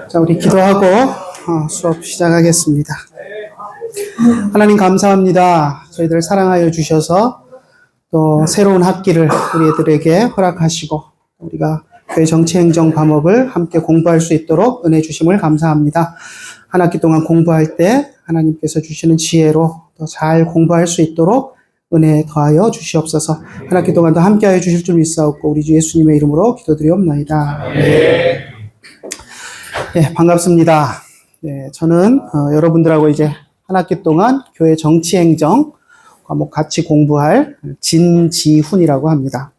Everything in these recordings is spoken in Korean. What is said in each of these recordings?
자, 우리 기도하고 수업 시작하겠습니다. 하나님 감사합니다. 저희들 사랑하여 주셔서 또 새로운 학기를 우리 애들에게 허락하시고 우리가 교회 정치행정 과목을 함께 공부할 수 있도록 은혜 주심을 감사합니다. 한 학기 동안 공부할 때 하나님께서 주시는 지혜로 더 잘 공부할 수 있도록 은혜 더하여 주시옵소서. 한 학기 동안도 함께하여 주실 줄 믿사옵고 우리 주 예수님의 이름으로 기도드리옵나이다. 네, 반갑습니다. 네, 저는 여러분들하고 이제 한 학기 동안 교회 정치행정 과목 같이 공부할 진지훈이라고 합니다.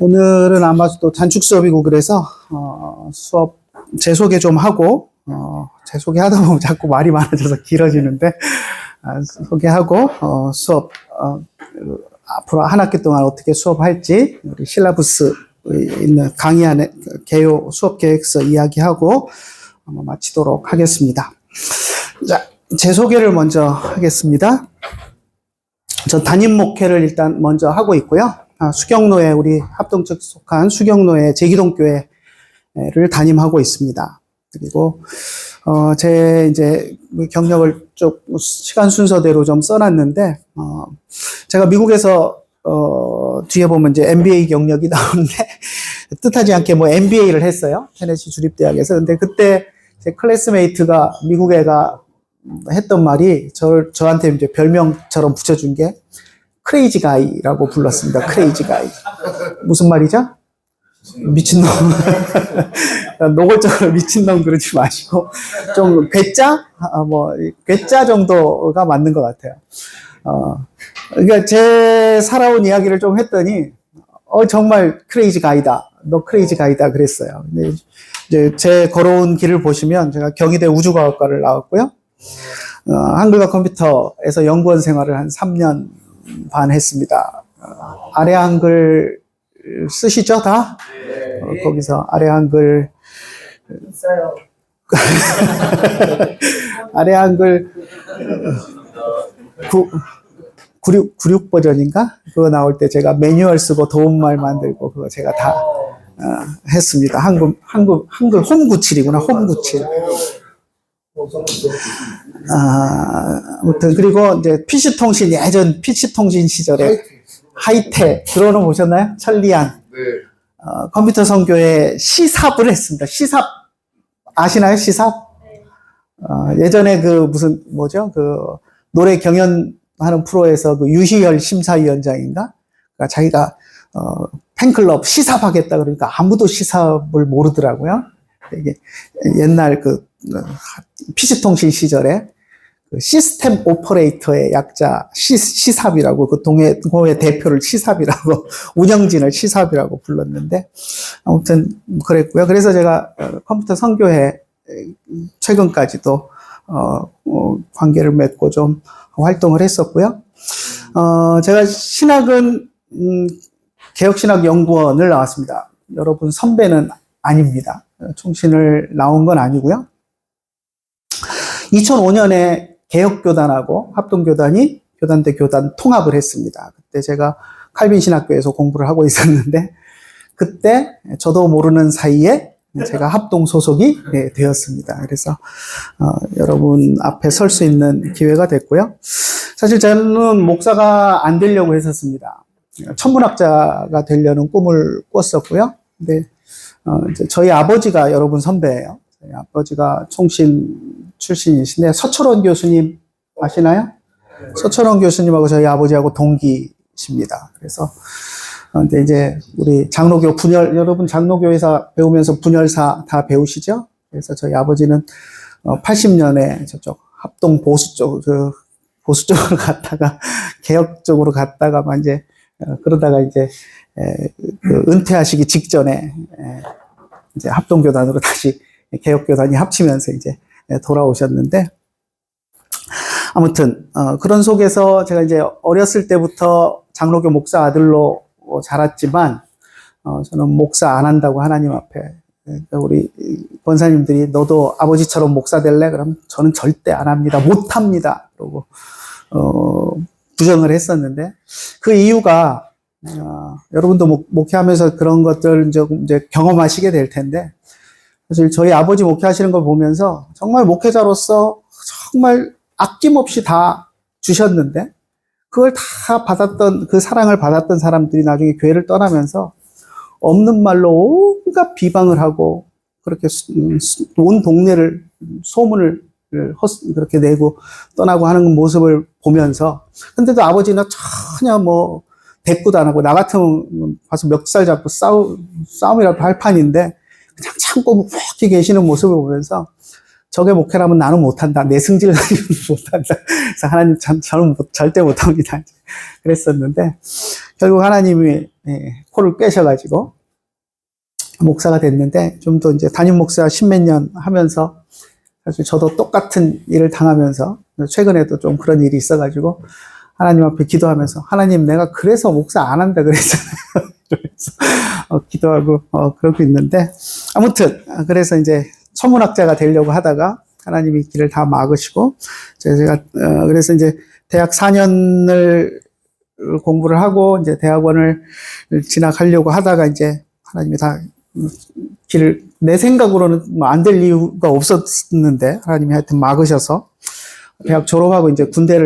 오늘은 아마 또 단축 수업이고 그래서 수업 제 소개 좀 하고 제 소개하다 보면 자꾸 말이 많아져서 길어지는데 소개하고 수업 앞으로 한 학기 동안 어떻게 수업할지 우리 실라부스 있는 강의 안에 개요 수업 계획서 이야기하고 마치도록 하겠습니다. 자, 제 소개를 먼저 하겠습니다. 저 담임 목회를 일단 먼저 하고 있고요. 수경로에 우리 합동 측 속한 수경로에 제기동교회를 담임하고 있습니다. 그리고 제 이제 경력을 좀 시간 순서대로 좀 써놨는데 제가 미국에서 뒤에 보면 이제 MBA 경력이 나오는데 뜻하지 않게 뭐 MBA를 했어요. 테네시 주립대학에서. 근데 그때 제 클래스메이트가 미국 애가 했던 말이 저한테 이제 별명처럼 붙여준 게 크레이지 가이라고 불렀습니다. 크레이지 가이. 무슨 말이죠? 미친놈. 노골적으로 미친놈 그러지 마시고, 좀, 괴짜 정도가 맞는 것 같아요. 그러니까 제 살아온 이야기를 좀 했더니, 정말 크레이지 가이다. 너 크레이지 가이다. 그랬어요. 근데 이제 제 걸어온 길을 보시면 제가 경희대 우주과학과를 나왔고요. 한글과 컴퓨터에서 연구원 생활을 한 3년 반 했습니다. 아래 한글 쓰시죠, 다? 거기서 아래 한글 있어요. 아래 한글 96 버전인가? 그거 나올 때 제가 매뉴얼 쓰고 도움말 만들고 그거 제가 다 했습니다. 한글 홈97이구나, 홈97. 아무튼 그리고 이제 PC통신 예전 PC통신 시절에 하이텔 들어오는 거 보셨나요? 천리안. 네. 컴퓨터 선교에 시삽을 했습니다. 시삽 아시나요? 시삽? 예전에 그 노래 경연하는 프로에서 그 유희열 심사위원장인가? 그러니까 자기가 팬클럽 시삽하겠다 그러니까 아무도 시삽을 모르더라고요. 이게 옛날 PC통신 시절에 그 시스템 오퍼레이터의 약자 시삽이라고 그 동호회 대표를 시삽이라고 운영진을 시삽이라고 불렀는데 아무튼 그랬고요. 그래서 제가 컴퓨터 선교회 최근까지도 관계를 맺고 좀 활동을 했었고요. 제가 신학은 개혁신학연구원을 나왔습니다. 여러분 선배는 아닙니다. 총신을 나온 건 아니고요. 2005년에 개혁교단하고 합동교단이 교단대 교단 통합을 했습니다. 그때 제가 칼빈 신학교에서 공부를 하고 있었는데 그때 저도 모르는 사이에 제가 합동 소속이 되었습니다. 그래서 여러분 앞에 설 수 있는 기회가 됐고요. 사실 저는 목사가 안 되려고 했었습니다. 천문학자가 되려는 꿈을 꿨었고요. 근데 이제 저희 아버지가 여러분 선배예요. 저희 아버지가 총신 출신이신데 서철원 교수님 아시나요? 서철원 교수님하고 저희 아버지하고 동기십니다. 그래서 근데 이제 우리 장로교 분열 여러분 장로교에서 배우면서 분열사 다 배우시죠? 그래서 저희 아버지는 80년에 저쪽 합동 보수 쪽으로 갔다가 개혁 쪽으로 갔다가 이제 그러다가 이제 은퇴하시기 직전에 이제 합동교단으로 다시 개혁교단이 합치면서 이제 돌아오셨는데 아무튼 그런 속에서 제가 이제 어렸을 때부터 장로교 목사 아들로 자랐지만 저는 목사 안 한다고 하나님 앞에 우리 권사님들이 너도 아버지처럼 목사 될래? 그럼 저는 절대 안 합니다. 못 합니다. 그러고 부정을 했었는데 그 이유가 여러분도 목회하면서 그런 것들 이제 경험하시게 될 텐데, 사실 저희 아버지 목회하시는 걸 보면서 정말 목회자로서 정말 아낌없이 다 주셨는데, 그걸 다 받았던, 그 사랑을 받았던 사람들이 나중에 교회를 떠나면서 없는 말로 온갖 비방을 하고, 그렇게 온 동네를, 소문을 그렇게 내고 떠나고 하는 모습을 보면서, 근데도 아버지는 전혀 대꾸도 안 하고, 나 같으면 가서 멱살 잡고 싸움이라도 할 판인데, 그냥 참고 묵묵히 계시는 모습을 보면서, 저게 목회라면 나는 못한다. 내 승질 가지고 못한다. 그래서 하나님 저는 절대 못합니다. 그랬었는데, 결국 하나님이 코를 꿰셔가지고, 목사가 됐는데, 좀 더 이제 담임 목사 10몇 년 하면서, 사실 저도 똑같은 일을 당하면서, 최근에도 좀 그런 일이 있어가지고, 하나님 앞에 기도하면서, 하나님 내가 그래서 목사 안 한다 그랬잖아요. 그래서 기도하고 그러고 있는데, 아무튼 그래서 이제 천문학자가 되려고 하다가 하나님이 길을 다 막으시고, 제가 그래서 이제 대학 4년을 공부를 하고 이제 대학원을 진학하려고 하다가 이제 하나님이 다 길을, 내 생각으로는 안 될 이유가 없었는데 하나님이 하여튼 막으셔서 대학 졸업하고 이제 군대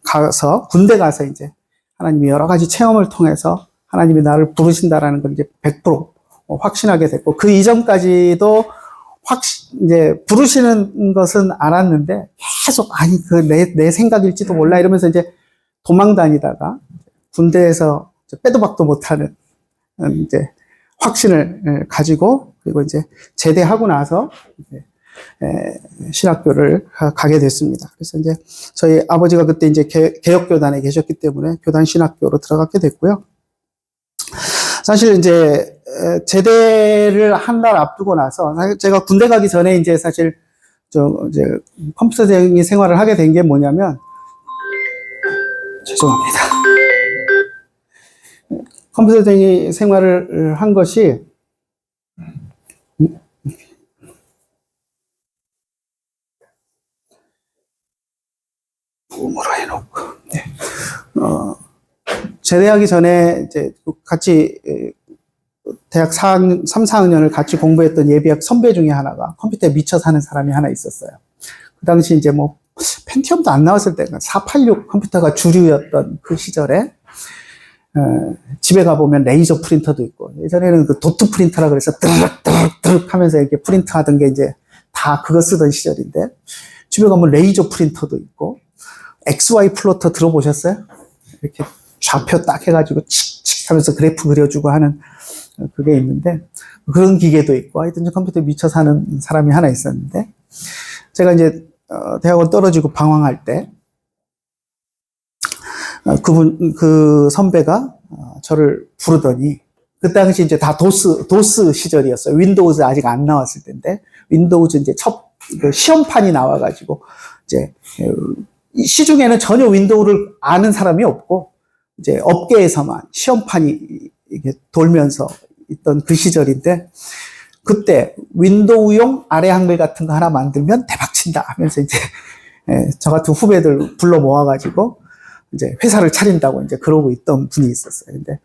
가서 이제 하나님이 여러 가지 체험을 통해서 하나님이 나를 부르신다라는 걸 이제 100% 확신하게 됐고, 그 이전까지도 이제 부르시는 것은 알았는데 계속 내 생각일지도 몰라 이러면서 이제 도망 다니다가 군대에서 빼도 박도 못하는 이제 확신을 가지고, 그리고 이제 제대하고 나서 이제 신학교를 가게 됐습니다. 그래서 이제 저희 아버지가 그때 이제 개혁교단에 계셨기 때문에 교단 신학교로 들어가게 됐고요. 사실 이제 제대를 한 달 앞두고 나서, 제가 군대 가기 전에 이제 사실 이제 컴퓨터쟁이 생활을 하게 된 게 뭐냐면, 죄송합니다. 컴퓨터쟁이 생활을 한 것이 붐으로 해놓고, 네. 제대하기 전에 이제 같이 대학 3, 4학년을 같이 공부했던 예비학 선배 중에 하나가 컴퓨터에 미쳐 사는 사람이 하나 있었어요. 그 당시 이제 펜티엄도 안 나왔을 때가 486 컴퓨터가 주류였던 그 시절에 집에 가보면 레이저 프린터도 있고, 예전에는 그 도트 프린터라 그래서 뜨륵뜨륵뜨륵 하면서 이렇게 프린트 하던 게 이제 다 그거 쓰던 시절인데, 집에 가면 레이저 프린터도 있고, XY 플로터 들어보셨어요? 이렇게 좌표 딱 해가지고 칙칙 하면서 그래프 그려주고 하는 그게 있는데, 그런 기계도 있고, 하여튼 컴퓨터에 미쳐 사는 사람이 하나 있었는데, 제가 이제 대학원 떨어지고 방황할 때, 그 선배가 저를 부르더니, 그 당시 이제 다 도스 시절이었어요. 윈도우즈 아직 안 나왔을 때인데, 윈도우즈 이제 시험판이 나와가지고, 이제 시중에는 전혀 윈도우를 아는 사람이 없고, 이제 업계에서만 시험판이 이게 돌면서 있던 그 시절인데, 그때 윈도우용 아래 한글 같은 거 하나 만들면 대박친다 하면서 이제 저 같은 후배들 불러 모아가지고 이제 회사를 차린다고 이제 그러고 있던 분이 있었어요. 근데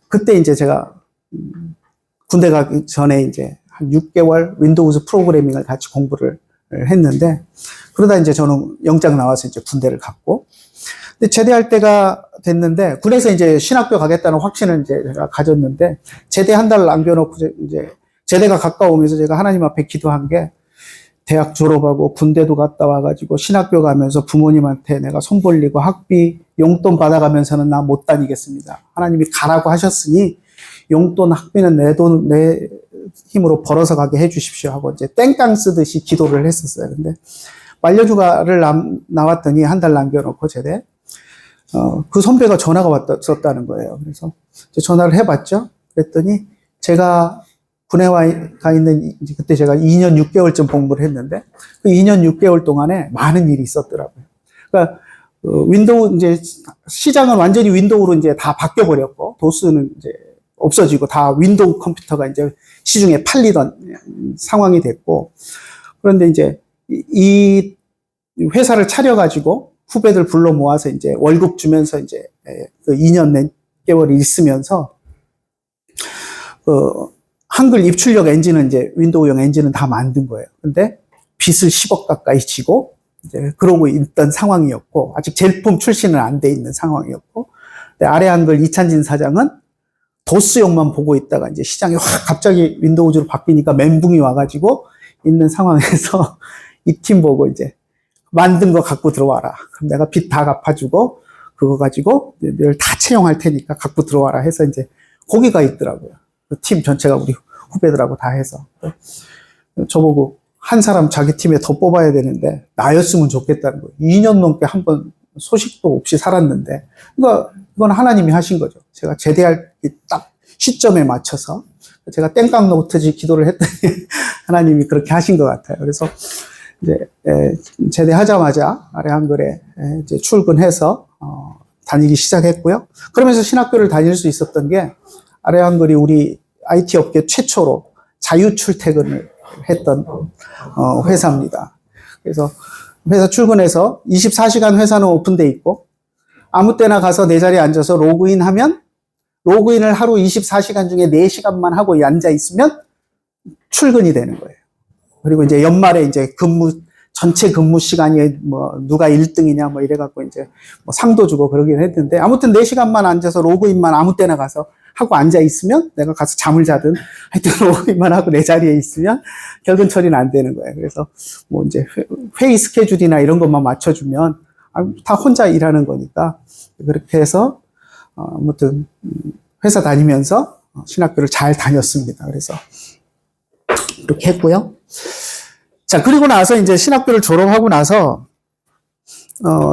그때 이제 제가 군대 가기 전에 이제 한 6개월 윈도우즈 프로그래밍을 같이 공부를 했는데, 그러다 이제 저는 영장 나와서 이제 군대를 갔고, 근데 제대할 때가 됐는데, 군에서 이제 신학교 가겠다는 확신을 이제 제가 가졌는데, 제대 한 달 남겨놓고 이제 제대가 가까우면서 제가 하나님 앞에 기도한 게, 대학 졸업하고 군대도 갔다 와가지고 신학교 가면서 부모님한테 내가 손 벌리고 학비 용돈 받아가면서는 나 못 다니겠습니다. 하나님이 가라고 하셨으니 용돈 학비는 내 힘으로 벌어서 가게 해주십시오 하고 이제 땡깡 쓰듯이 기도를 했었어요. 근데 만료휴가를 나왔더니 한 달 남겨놓고 제대 그 선배가 전화가 왔었다는 거예요. 그래서 전화를 해봤죠. 그랬더니 제가 군에 가 있는, 그때 제가 2년 6개월쯤 공부를 했는데, 그 2년 6개월 동안에 많은 일이 있었더라고요. 그러니까, 윈도우, 이제, 시장은 완전히 윈도우로 이제 다 바뀌어버렸고, 도스는 이제 없어지고, 다 윈도우 컴퓨터가 이제 시중에 팔리던 상황이 됐고, 그런데 이제, 이 회사를 차려가지고, 후배들 불러 모아서 이제 월급 주면서 이제 그 2년 몇 개월 있으면서 한글 입출력 엔진은 이제 윈도우용 엔진은 다 만든 거예요. 근데 빚을 10억 가까이 지고 이제 그러고 있던 상황이었고, 아직 제품 출시는 안 돼 있는 상황이었고, 근데 아래 한글 이찬진 사장은 도스용만 보고 있다가 이제 시장이 확 갑자기 윈도우즈로 바뀌니까 멘붕이 와가지고 있는 상황에서 이 팀 보고 이제 만든 거 갖고 들어와라. 그럼 내가 빚 다 갚아주고 그거 가지고 늘 다 채용할 테니까 갖고 들어와라 해서 이제 거기가 있더라고요. 그 팀 전체가 우리 후배들하고 다 해서. 저보고 한 사람 자기 팀에 더 뽑아야 되는데 나였으면 좋겠다는 거예요. 2년 넘게 한 번 소식도 없이 살았는데, 그러니까 이건 하나님이 하신 거죠. 제가 제대할 딱 시점에 맞춰서 제가 땡깡 놓듯이 기도를 했더니 하나님이 그렇게 하신 것 같아요. 그래서 이제 제대하자마자 아래 한글에 이제 출근해서 다니기 시작했고요. 그러면서 신학교를 다닐 수 있었던 게 아래 한글이 우리 IT 업계 최초로 자유 출퇴근을 했던 회사입니다. 그래서 회사 출근해서 24시간 회사는 오픈돼 있고 아무 때나 가서 내 자리에 앉아서 로그인하면 로그인을 하루 24시간 중에 4시간만 하고 앉아 있으면 출근이 되는 거예요. 그리고 이제 연말에 이제 전체 근무 시간이 뭐 누가 1등이냐 뭐 이래갖고 이제 뭐 상도 주고 그러긴 했는데, 아무튼 4시간만 앉아서 로그인만 아무 때나 가서 하고 앉아 있으면 내가 가서 잠을 자든 하여튼 로그인만 하고 내 자리에 있으면 결근 처리는 안 되는 거예요. 그래서 뭐 이제 회의 스케줄이나 이런 것만 맞춰주면 다 혼자 일하는 거니까 그렇게 해서 아무튼 회사 다니면서 신학교를 잘 다녔습니다. 그래서 이렇게 했고요. 자, 그리고 나서 이제 신학교를 졸업하고 나서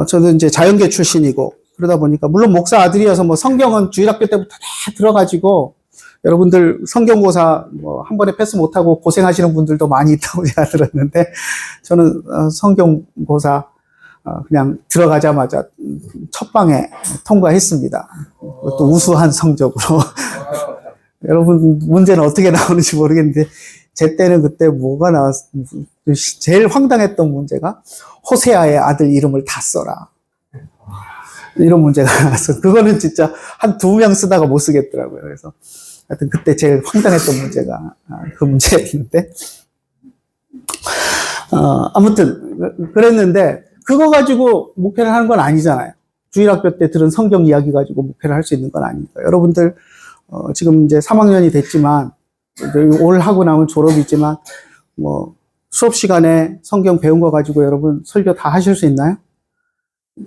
저는 이제 자연계 출신이고 그러다 보니까 물론 목사 아들이어서 뭐 성경은 주일학교 때부터 다 들어가지고 여러분들 성경고사 뭐 한 번에 패스 못하고 고생하시는 분들도 많이 있다고 제가 들었는데, 저는 성경고사 그냥 들어가자마자 첫 방에 통과했습니다. 또 우수한 성적으로. 여러분 문제는 어떻게 나오는지 모르겠는데 제 때는 그때 뭐가 제일 황당했던 문제가 호세아의 아들 이름을 다 써라. 이런 문제가 나와서 그거는 진짜 한 2명 쓰다가 못 쓰겠더라고요. 그래서 하여튼 그때 제일 황당했던 문제가 그 문제였는데, 아무튼 그랬는데 그거 가지고 목회를 하는 건 아니잖아요. 주일학교 때 들은 성경 이야기 가지고 목회를 할 수 있는 건 아니니까. 여러분들 지금 이제 3학년이 됐지만 올 하고 나면 졸업이지만 뭐 수업 시간에 성경 배운 거 가지고 여러분 설교 다 하실 수 있나요?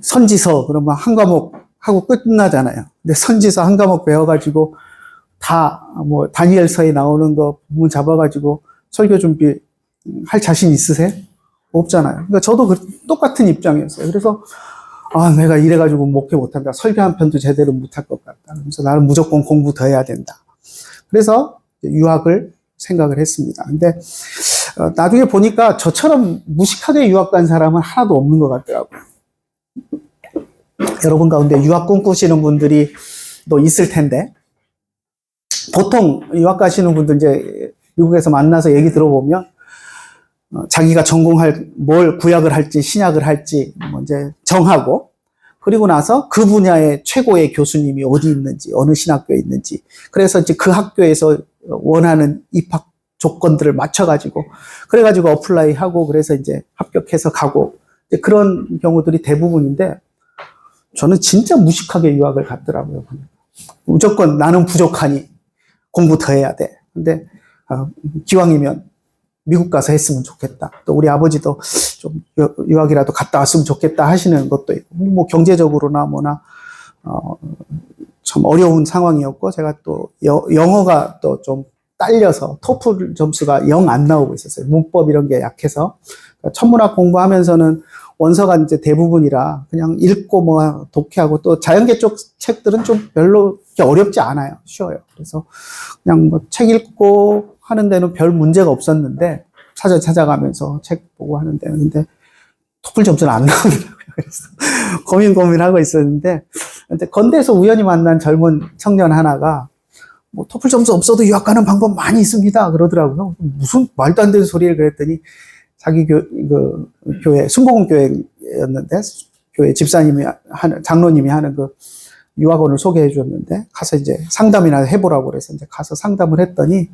선지서 그러면 한 과목 하고 끝나잖아요. 근데 선지서 한 과목 배워가지고 다 뭐 다니엘서에 나오는 거 부분 잡아가지고 설교 준비 할 자신 있으세요? 없잖아요. 그러니까 저도 똑같은 입장이었어요. 그래서 내가 이래가지고 목회 못한다. 설교 한 편도 제대로 못할 것 같다. 그래서 나는 무조건 공부 더 해야 된다. 그래서 유학을 생각을 했습니다. 근데 나중에 보니까 저처럼 무식하게 유학 간 사람은 하나도 없는 것 같더라고요. 여러분 가운데 유학 꿈꾸시는 분들이 또 있을 텐데, 보통 유학 가시는 분들 이제 미국에서 만나서 얘기 들어보면 자기가 전공할 뭘 구약을 할지 신약을 할지 뭐 이제 정하고, 그리고 나서 그 분야의 최고의 교수님이 어디 있는지 어느 신학교에 있는지, 그래서 이제 그 학교에서 원하는 입학 조건들을 맞춰가지고 그래가지고 어플라이 하고 그래서 이제 합격해서 가고, 이제 그런 경우들이 대부분인데 저는 진짜 무식하게 유학을 갔더라고요. 무조건 나는 부족하니 공부 더 해야 돼. 근데 기왕이면 미국 가서 했으면 좋겠다. 또 우리 아버지도 좀 유학이라도 갔다 왔으면 좋겠다 하시는 것도 있고, 뭐 경제적으로나 뭐나 참 어려운 상황이었고, 제가 또 영어가 또 좀 딸려서 토플 점수가 0 안 나오고 있었어요. 문법 이런 게 약해서. 천문학 공부하면서는 원서가 이제 대부분이라 그냥 읽고 뭐 독해하고, 또 자연계 쪽 책들은 좀 별로 어렵지 않아요. 쉬워요. 그래서 그냥 뭐 책 읽고 하는 데는 별 문제가 없었는데, 찾아가면서 책 보고 하는 데는, 근데 토플 점수는 안 나오더라고요. 그래서 고민하고 있었는데, 근데 건대에서 우연히 만난 젊은 청년 하나가 뭐 토플 점수 없어도 유학 가는 방법 많이 있습니다 그러더라고요. 무슨 말도 안 되는 소리를 그랬더니, 자기 교회, 순복음 교회였는데, 교회 집사님이 장로님이 하는 그 유학원을 소개해 줬는데, 가서 이제 상담이나 해보라고 그래서 이제 가서 상담을 했더니,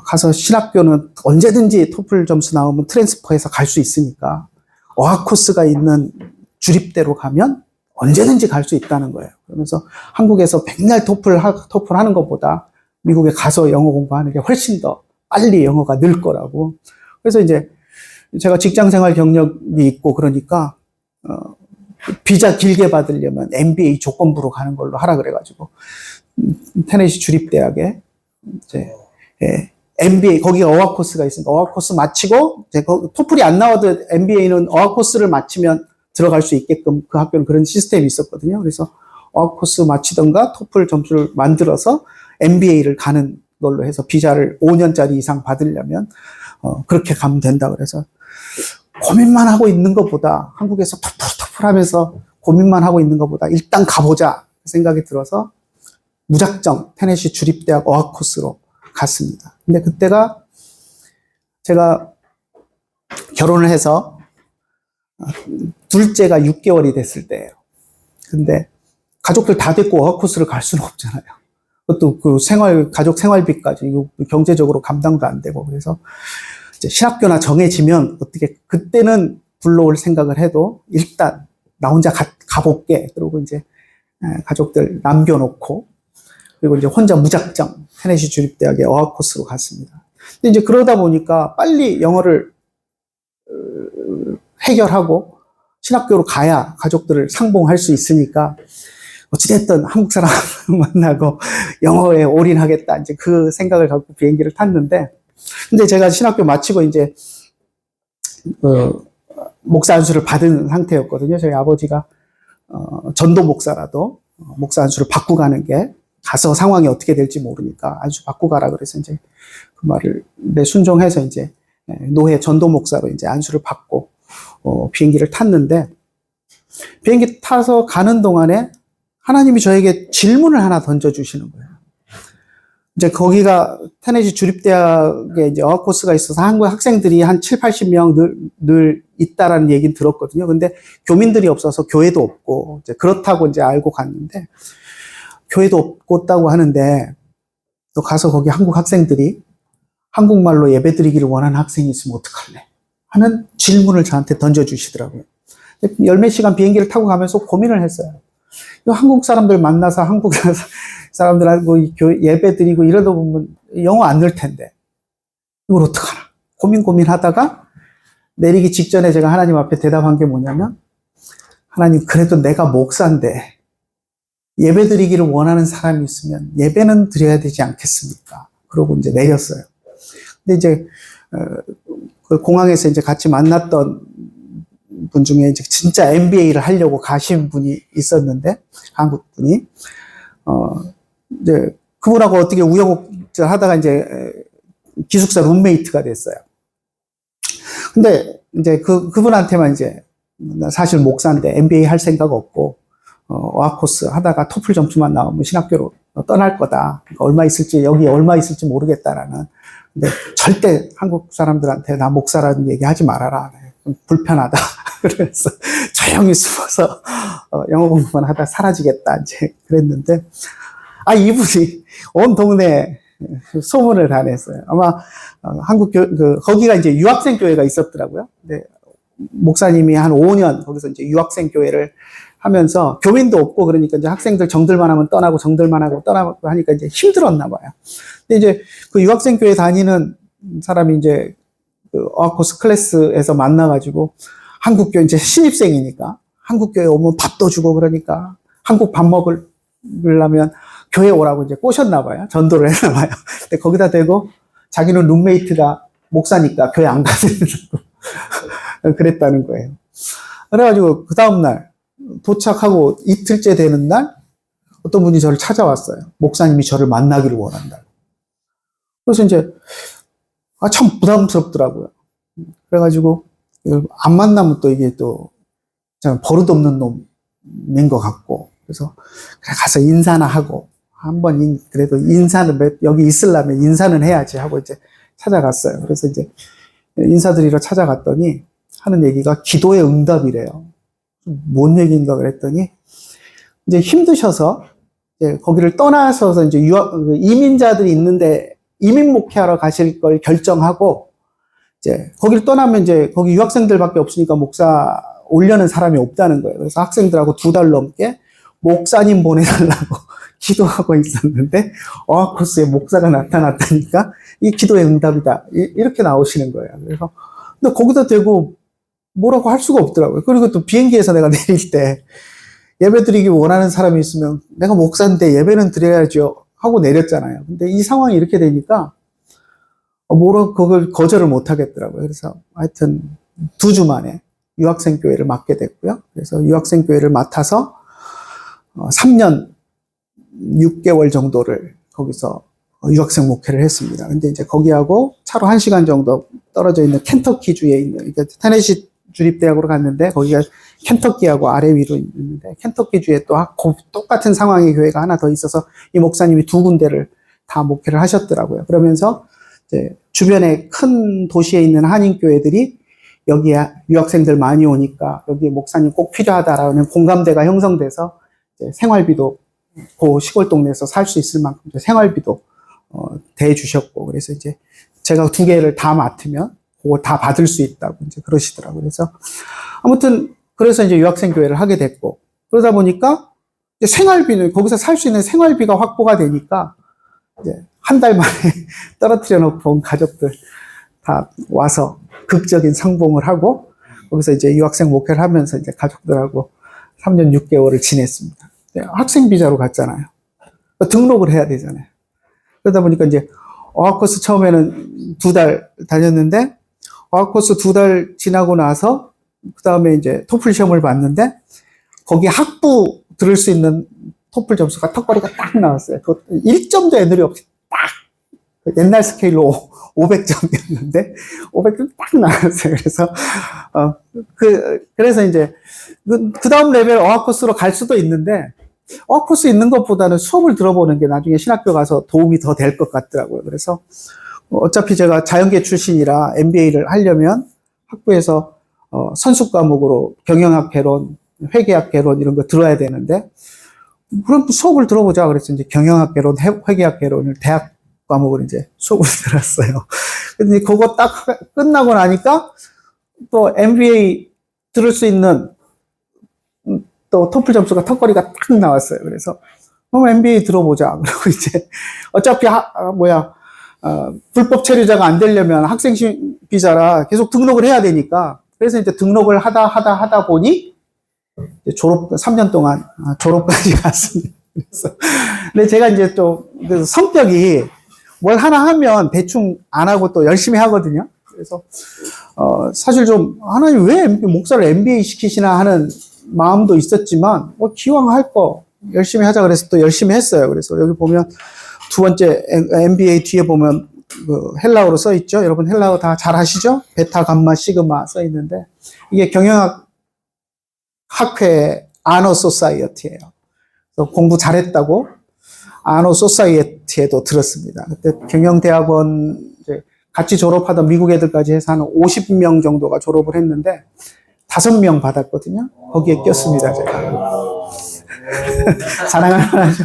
가서 신학교는 언제든지 토플 점수 나오면 트랜스퍼해서 갈 수 있으니까, 어학 코스가 있는 주립대로 가면 언제든지 갈 수 있다는 거예요. 그러면서 한국에서 맨날 토플 하는 것보다 미국에 가서 영어 공부하는 게 훨씬 더 빨리 영어가 늘 거라고. 그래서 이제 제가 직장 생활 경력이 있고 그러니까, 비자 길게 받으려면 MBA 조건부로 가는 걸로 하라 그래가지고, 테네시 주립대학에 이제, MBA, 거기가 어학 코스가 있으니까 어학 코스 마치고, 이제 토플이 안 나와도 MBA는 어학 코스를 마치면 들어갈 수 있게끔 그 학교는 그런 시스템이 있었거든요. 그래서 어학 코스 마치던가 토플 점수를 만들어서 MBA를 가는 걸로 해서 비자를 5년짜리 이상 받으려면, 그렇게 가면 된다 그래서 고민만 하고 있는 것보다 한국에서 토플 하면서 고민만 하고 있는 것보다 일단 가보자 생각이 들어서 무작정 테네시 주립대학 어학 코스로 갔습니다. 근데 그때가 제가 결혼을 해서 둘째가 6개월이 됐을 때예요. 근데 가족들 다 됐고 어학 코스를 갈 수는 없잖아요. 그것도 그 가족 생활비까지 경제적으로 감당도 안 되고 그래서 이제 신학교나 정해지면 어떻게 그때는 불러올 생각을 해도 일단 나 혼자 가볼게. 그리고 이제 가족들 남겨놓고 그리고 이제 혼자 무작정 테네시 주립대학의 어학 코스로 갔습니다. 근데 이제 그러다 보니까 빨리 영어를 해결하고 신학교로 가야 가족들을 상봉할 수 있으니까 어찌됐든 한국 사람 만나고 영어에 올인하겠다. 이제 그 생각을 갖고 비행기를 탔는데, 근데 제가 신학교 마치고 이제, 목사 안수를 받은 상태였거든요. 저희 아버지가, 전도 목사라도 목사 안수를 받고 가는 게 가서 상황이 어떻게 될지 모르니까 안수 받고 가라 그래서 이제 그 말을 순종해서 이제 노회 전도 목사로 이제 안수를 받고, 비행기를 탔는데, 비행기 타서 가는 동안에 하나님이 저에게 질문을 하나 던져주시는 거예요. 이제 거기가 테네시 주립대학에 이제 어학 코스가 있어서 한국 학생들이 한 7, 80명 늘 있다라는 얘기는 들었거든요. 근데 교민들이 없어서 교회도 없고, 이제 그렇다고 이제 알고 갔는데, 교회도 없다고 하는데, 또 가서 거기 한국 학생들이 한국말로 예배 드리기를 원하는 학생이 있으면 어떡할래? 하는 질문을 저한테 던져주시더라고요. 열몇 시간 비행기를 타고 가면서 고민을 했어요. 한국 사람들 만나서 한국 사람들하고 예배 드리고 이러다 보면 영어 안 늘 텐데 이걸 어떡하나 고민하다가 내리기 직전에 제가 하나님 앞에 대답한 게 뭐냐면, 하나님 그래도 내가 목사인데 예배 드리기를 원하는 사람이 있으면 예배는 드려야 되지 않겠습니까? 그러고 이제 내렸어요. 근데 이제 그 공항에서 이제 같이 만났던 분 중에 이제 진짜 MBA를 하려고 가신 분이 있었는데, 한국 분이, 이제 그분하고 어떻게 우여곡절 하다가 이제 기숙사 룸메이트가 됐어요. 근데 이제 그분한테만 이제 사실 목사인데 MBA 할 생각 없고, 어학 코스 하다가 토플 점수만 나오면 신학교로 떠날 거다. 그러니까 여기 얼마 있을지 모르겠다라는. 근데 절대 한국 사람들한테 나 목사라는 얘기 하지 말아라. 불편하다. 그래서 조용히 숨어서 영어 공부만 하다 사라지겠다. 이제 그랬는데, 이분이 온 동네에 소문을 다 냈어요. 아마 거기가 이제 유학생 교회가 있었더라고요. 근데 목사님이 한 5년 거기서 이제 유학생 교회를 하면서 교민도 없고 그러니까 이제 학생들 정들만 하면 떠나고 정들만 하고 떠나고 하니까 이제 힘들었나 봐요. 근데 이제 그 유학생 교회 다니는 사람이 이제 그 어학코스 클래스에서 만나가지고 한국교회 이제 신입생이니까 한국교회 오면 밥도 주고 그러니까 한국 밥 먹으려면 교회 오라고 이제 꼬셨나 봐요. 전도를 했나 봐요. 근데 거기다 대고 자기는 룸메이트가 목사니까 교회 안 가는 그랬다는 거예요. 그래가지고 그 다음날 도착하고 이틀째 되는 날 어떤 분이 저를 찾아왔어요. 목사님이 저를 만나기를 원한다. 그래서 이제 참 부담스럽더라고요. 그래가지고 안 만나면 또 이게 또 버릇없는 놈인 것 같고, 그래서 그래 가서 인사나 하고 한번 그래도 인사는 여기 있으려면 인사는 해야지 하고 이제 찾아갔어요. 그래서 이제 인사드리러 찾아갔더니 하는 얘기가 기도의 응답이래요. 뭔 얘기인가 그랬더니 이제 힘드셔서 이제 거기를 떠나서 이제 이민자들이 있는데 이민 목회하러 가실 걸 결정하고 이제 거기를 떠나면 이제 거기 유학생들밖에 없으니까 목사 오려는 사람이 없다는 거예요. 그래서 학생들하고 2달 넘게 목사님 보내달라고 기도하고 있었는데 코스에 목사가 나타났다니까 이 기도의 응답이다 이렇게 나오시는 거예요. 그래서 근데 거기다 대고 뭐라고 할 수가 없더라고요. 그리고 또 비행기에서 내가 내릴 때 예배 드리기 원하는 사람이 있으면 내가 목사인데 예배는 드려야죠 하고 내렸잖아요. 근데 이 상황이 이렇게 되니까 뭐라고 그걸 거절을 못 하겠더라고요. 그래서 하여튼 2주 만에 유학생 교회를 맡게 됐고요. 그래서 유학생 교회를 맡아서 3년 6개월 정도를 거기서 유학생 목회를 했습니다. 근데 이제 거기하고 차로 1시간 정도 떨어져 있는 켄터키주에 있는, 그러니까 테네시 주립대학으로 갔는데 거기가 켄터키하고 아래 위로 있는데 켄터키주에 또 똑같은 상황의 교회가 하나 더 있어서 이 목사님이 2군데를 다 목회를 하셨더라고요. 그러면서 이제 주변에 큰 도시에 있는 한인교회들이 여기에 유학생들 많이 오니까 여기에 목사님 꼭 필요하다라는 공감대가 형성돼서 이제 생활비도 그 시골 동네에서 살 수 있을 만큼 생활비도 대주셨고, 그래서 이제 제가 2개를 다 맡으면 그거 다 받을 수 있다고 이제 그러시더라고요. 그래서 아무튼 그래서 이제 유학생 교회를 하게 됐고, 그러다 보니까 이제 생활비는 거기서 살 수 있는 생활비가 확보가 되니까 이제 한 달 만에 떨어뜨려 놓고 온 가족들 다 와서 극적인 상봉을 하고 거기서 이제 유학생 목회를 하면서 이제 가족들하고 3년 6개월을 지냈습니다. 학생 비자로 갔잖아요. 등록을 해야 되잖아요. 그러다 보니까 이제 어학코스 처음에는 2달 다녔는데 어학코스 2달 지나고 나서 그 다음에 이제 토플 시험을 봤는데 거기 학부 들을 수 있는 토플 점수가 턱걸이가 딱 나왔어요. 그 1점도 애들이 없이 딱 옛날 스케일로 500점이었는데 500점 딱 나왔어요. 그래서 그래서 이제 그 다음 레벨 어학코스로 갈 수도 있는데 어학코스 있는 것보다는 수업을 들어보는 게 나중에 신학교 가서 도움이 더 될 것 같더라고요. 그래서 어차피 제가 자연계 출신이라 MBA를 하려면 학부에서 선수 과목으로 경영학 개론, 회계학 개론 이런 거 들어야 되는데 그럼 수업을 들어보자 그래서 이제 경영학 개론, 회계학 개론을 대학 과목을 이제 수업을 들었어요. 근데 그거 딱 끝나고 나니까 또 MBA 들을 수 있는 또 토플 점수가 턱걸이가 딱 나왔어요. 그래서 그럼 MBA 들어보자. 그리고 이제 어차피 불법 체류자가 안 되려면 학생 비자라 계속 등록을 해야 되니까 그래서 이제 등록을 하다 보니 이제 3년 동안 졸업까지 갔습니다. 그래서 근데 제가 이제 또 그래서 성격이 뭘 하나 하면 대충 안 하고 또 열심히 하거든요. 그래서 사실 좀 하나님 왜 목사를 MBA 시키시나 하는 마음도 있었지만 기왕 할 거 열심히 하자 그래서 또 열심히 했어요. 그래서 여기 보면 2번째 MBA 뒤에 보면 그 헬라어로 써 있죠. 여러분 헬라어 다 잘 아시죠? 베타, 감마, 시그마 써 있는데 이게 경영학 학회 아너 소사이어티예요. 그래서 공부 잘했다고 아너 소사이어티에도 들었습니다. 그때 경영대학원 이제 같이 졸업하던 미국 애들까지 해서 한 50명 정도가 졸업을 했는데 5명 받았거든요. 거기에 꼈습니다, 제가. 자랑할 만하죠?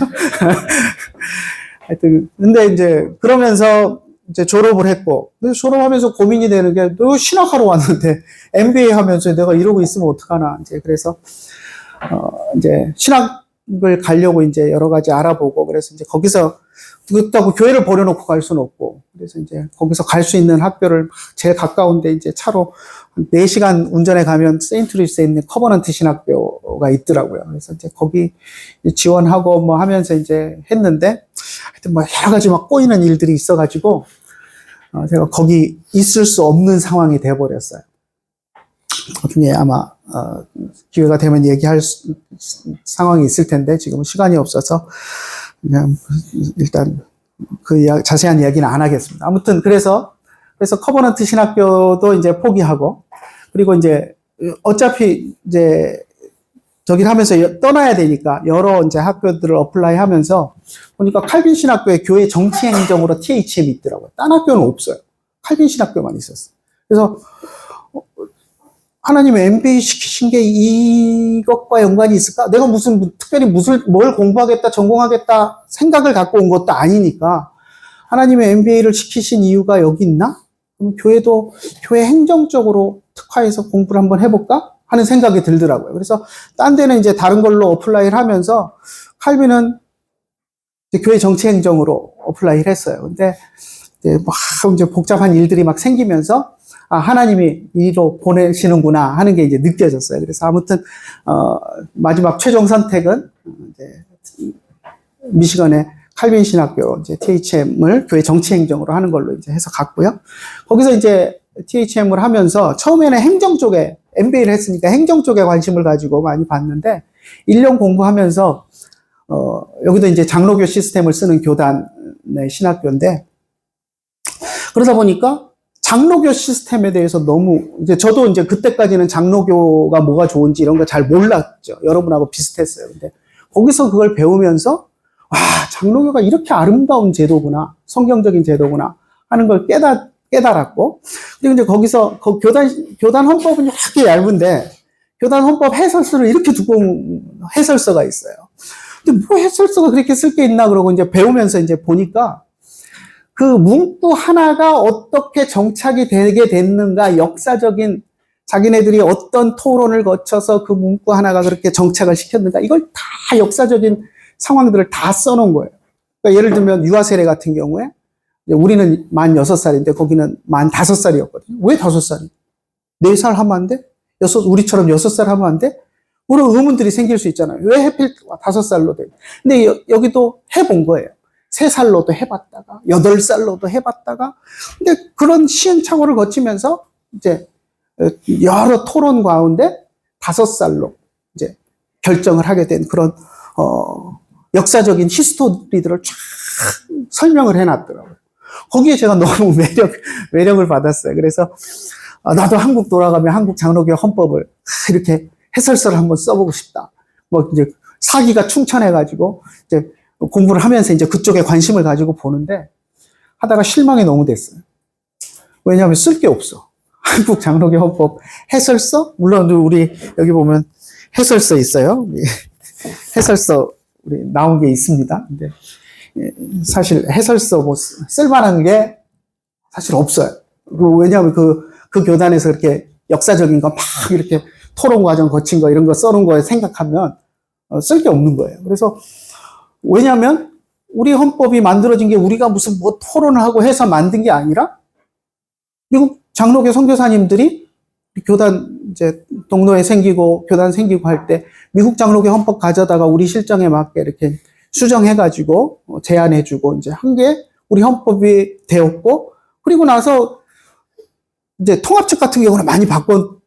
하여튼, 근데 이제, 그러면서 이제 졸업을 했고, 근데 졸업하면서 고민이 되는 게, 너 신학하러 왔는데, MBA 하면서 내가 이러고 있으면 어떡하나, 이제, 그래서, 이제, 신학을 가려고 이제 여러 가지 알아보고, 그래서 이제 거기서, 그렇다고 교회를 버려놓고 갈 수는 없고, 그래서 이제 거기서 갈 수 있는 학교를 제일 가까운데 이제 차로 4시간 운전해 가면 세인트루이스에 있는 커버넌트 신학교가 있더라고요. 그래서 이제 거기 지원하고 뭐 하면서 이제 했는데, 하여튼 뭐 여러 가지 막 꼬이는 일들이 있어가지고, 제가 거기 있을 수 없는 상황이 돼버렸어요. 나중에 아마, 기회가 되면 얘기할 상황이 있을 텐데, 지금은 시간이 없어서, 그냥 일단 그 자세한 이야기는 안 하겠습니다. 아무튼 그래서 커버넌트 신학교도 이제 포기하고 그리고 이제 어차피 이제 저기를 하면서 떠나야 되니까 여러 이제 학교들을 어플라이 하면서 보니까 칼빈 신학교에 교회 정치 행정으로 THM이 있더라고요. 딴 학교는 없어요. 칼빈 신학교만 있었어요. 그래서 하나님의 MBA 시키신 게 이것과 연관이 있을까? 내가 특별히 뭘 공부하겠다, 전공하겠다 생각을 갖고 온 것도 아니니까 하나님의 MBA를 시키신 이유가 여기 있나? 그럼 교회 행정적으로 특화해서 공부를 한번 해볼까? 하는 생각이 들더라고요. 그래서 딴 데는 이제 다른 걸로 어플라이를 하면서 칼빈은 이제 교회 정치 행정으로 어플라이를 했어요. 근데 이제 복잡한 일들이 막 생기면서 하나님이 이로 보내시는구나 하는 게 이제 느껴졌어요. 그래서 아무튼 마지막 최종 선택은 이제 미시건의 칼빈 신학교 이제 THM을 교회 정치 행정으로 하는 걸로 이제 해서 갔고요. 거기서 이제 THM을 하면서 처음에는 행정 쪽에 MBA를 했으니까 행정 쪽에 관심을 가지고 많이 봤는데 1년 공부하면서 여기도 이제 장로교 시스템을 쓰는 교단의 신학교인데 그러다 보니까 장로교 시스템에 대해서 이제 저도 이제 그때까지는 장로교가 뭐가 좋은지 이런 거 잘 몰랐죠. 여러분하고 비슷했어요. 근데 거기서 그걸 배우면서 장로교가 이렇게 아름다운 제도구나, 성경적인 제도구나 하는 걸 깨달았고, 그리고 이제 거기서 교단 헌법은 이렇게 얇은데 교단 헌법 해설서를 이렇게 두꺼운 해설서가 있어요. 근데 뭐 해설서가 그렇게 쓸 게 있나 그러고 이제 배우면서 이제 보니까 그 문구 하나가 어떻게 정착이 되게 됐는가, 역사적인 자기네들이 어떤 토론을 거쳐서 그 문구 하나가 그렇게 정착을 시켰는가, 이걸 다 역사적인 상황들을 다 써놓은 거예요. 그러니까 예를 들면 유아세례 같은 경우에 우리는 만 6살인데 거기는 만 5살이었거든요. 왜 5살이? 4살 하면 안 돼? 우리처럼 6살 하면 안 돼? 그런 의문들이 생길 수 있잖아요. 왜 하필 5살로 돼? 근데 여기도 해본 거예요. 3살로도 해봤다가 8살로도 해봤다가 근데 그런 시행착오를 거치면서 이제 여러 토론 가운데 5살로 이제 결정을 하게 된 그런 역사적인 히스토리들을 쫙 설명을 해놨더라고요. 거기에 제가 너무 매력을 받았어요. 그래서 나도 한국 돌아가면 한국 장로교 헌법을 이렇게 해설서를 한번 써보고 싶다. 뭐 이제 사기가 충천해가지고 이제 공부를 하면서 이제 그쪽에 관심을 가지고 보는데 하다가 실망이 너무 됐어요. 왜냐하면 쓸 게 없어. 한국 장로교 헌법 해설서? 물론 우리 여기 보면 해설서 있어요. 해설서 우리 나온 게 있습니다. 근데 사실 해설서 뭐 쓸만한 게 사실 없어요. 왜냐하면 그 교단에서 이렇게 역사적인 거 막 이렇게 토론 과정 거친 거 이런 거 써놓은 거에 생각하면 쓸 게 없는 거예요. 그래서 왜냐하면 우리 헌법이 만들어진 게 우리가 무슨 뭐 토론을 하고 해서 만든 게 아니라 미국 장로교 선교사님들이 교단 이제 동로에 생기고 교단 생기고 할 때 미국 장로교 헌법 가져다가 우리 실정에 맞게 이렇게 수정해가지고 제안해주고 이제 한 게 우리 헌법이 되었고, 그리고 나서 이제 통합측 같은 경우는 많이 바꾼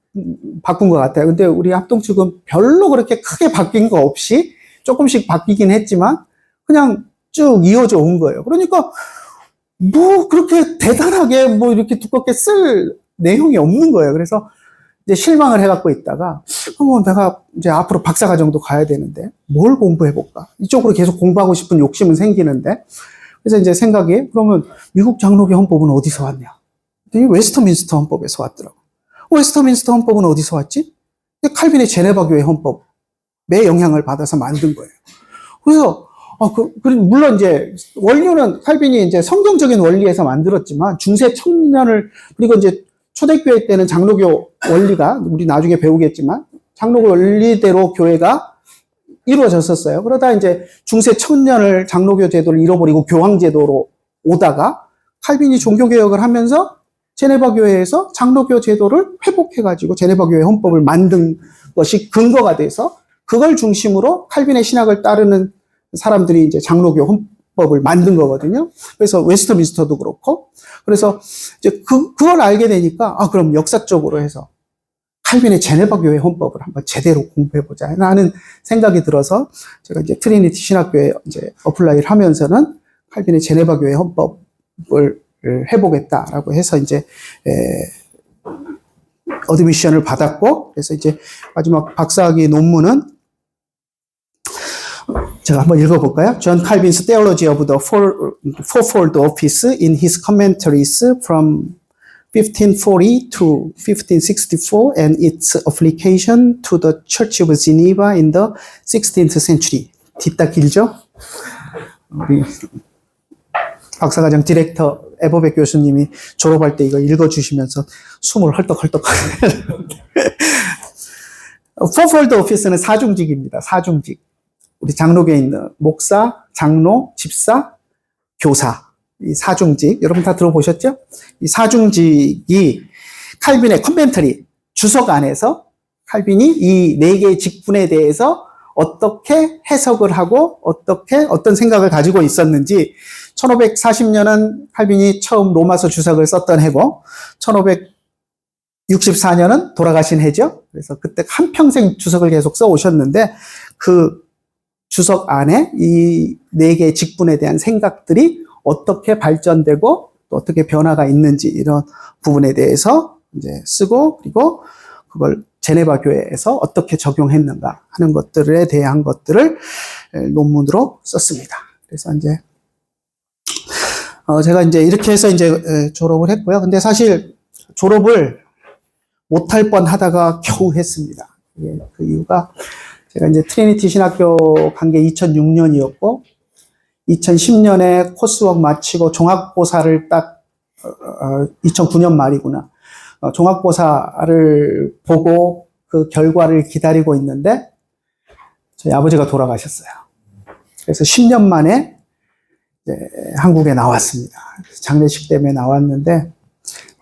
것 같아요. 근데 우리 합동 측은 별로 그렇게 크게 바뀐 거 없이 조금씩 바뀌긴 했지만 그냥 쭉 이어져 온 거예요. 그러니까 뭐 그렇게 대단하게 뭐 이렇게 두껍게 쓸 내용이 없는 거예요. 그래서 이제 실망을 해갖고 있다가 내가 이제 앞으로 박사과정도 가야 되는데 뭘 공부해볼까? 이쪽으로 계속 공부하고 싶은 욕심은 생기는데, 그래서 이제 생각이, 그러면 미국 장로교 헌법은 어디서 왔냐? 웨스터민스터 헌법에서 왔더라고. 웨스터민스터 헌법은 어디서 왔지? 칼빈의 제네바 교회 헌법에 영향을 받아서 만든 거예요. 그래서 물론 이제 원료는 칼빈이 이제 성경적인 원리에서 만들었지만 중세 청년을, 그리고 이제 초대교회 때는 장로교 원리가 우리 나중에 배우겠지만 장로교 원리대로 교회가 이루어졌었어요. 그러다 이제 중세 청년을 장로교 제도를 잃어버리고 교황 제도로 오다가 칼빈이 종교개혁을 하면서 제네바 교회에서 장로교 제도를 회복해가지고 제네바 교회 헌법을 만든 것이 근거가 돼서 그걸 중심으로 칼빈의 신학을 따르는 사람들이 이제 장로교 헌법을 만든 거거든요. 그래서 웨스터민스터도 그렇고, 그래서 이제 그걸 알게 되니까 그럼 역사적으로 해서 칼빈의 제네바 교회 헌법을 한번 제대로 공부해보자 하는 생각이 들어서 제가 이제 트리니티 신학교에 이제 어플라이를 하면서는 칼빈의 제네바 교회 헌법을 해보겠다라고 해서 이제 어드미션을 받았고, 그래서 이제 마지막 박사학위 논문은 제가 한번 읽어볼까요? John Calvin's Theology of the Fourfold Office in his commentaries from 1540 to 1564 and its application to the Church of Geneva in the 16th century. 뒷다 길죠? 우리 박사과정 디렉터 에버백 교수님이 졸업할 때 이거 읽어주시면서 숨을 헐떡헐떡. 포폴드 오피스는 사중직입니다. 사중직. 우리 장로교에 있는 목사, 장로, 집사, 교사. 이 사중직. 여러분 다 들어보셨죠? 이 사중직이 칼빈의 컨멘터리 주석 안에서 칼빈이 이 네 개의 직분에 대해서 어떻게 해석을 하고 어떤 생각을 가지고 있었는지 1540년은 칼빈이 처음 로마서 주석을 썼던 해고 1564년은 돌아가신 해죠. 그래서 그때 한평생 주석을 계속 써 오셨는데 그 주석 안에 이 네 개의 직분에 대한 생각들이 어떻게 발전되고 또 어떻게 변화가 있는지 이런 부분에 대해서 이제 쓰고 그리고 그걸 제네바 교회에서 어떻게 적용했는가 하는 것들에 대한 것들을 논문으로 썼습니다. 그래서 이제 제가 이제 이렇게 해서 이제 졸업을 했고요. 근데 사실 졸업을 못할 뻔 하다가 겨우 했습니다. 그 이유가 제가 이제 트리니티 신학교 간 게 2006년이었고 2010년에 코스웍 마치고 종합고사를 딱 2009년 말이구나. 종합고사를 보고 그 결과를 기다리고 있는데 저희 아버지가 돌아가셨어요. 그래서 10년 만에 이제 한국에 나왔습니다. 장례식 때문에 나왔는데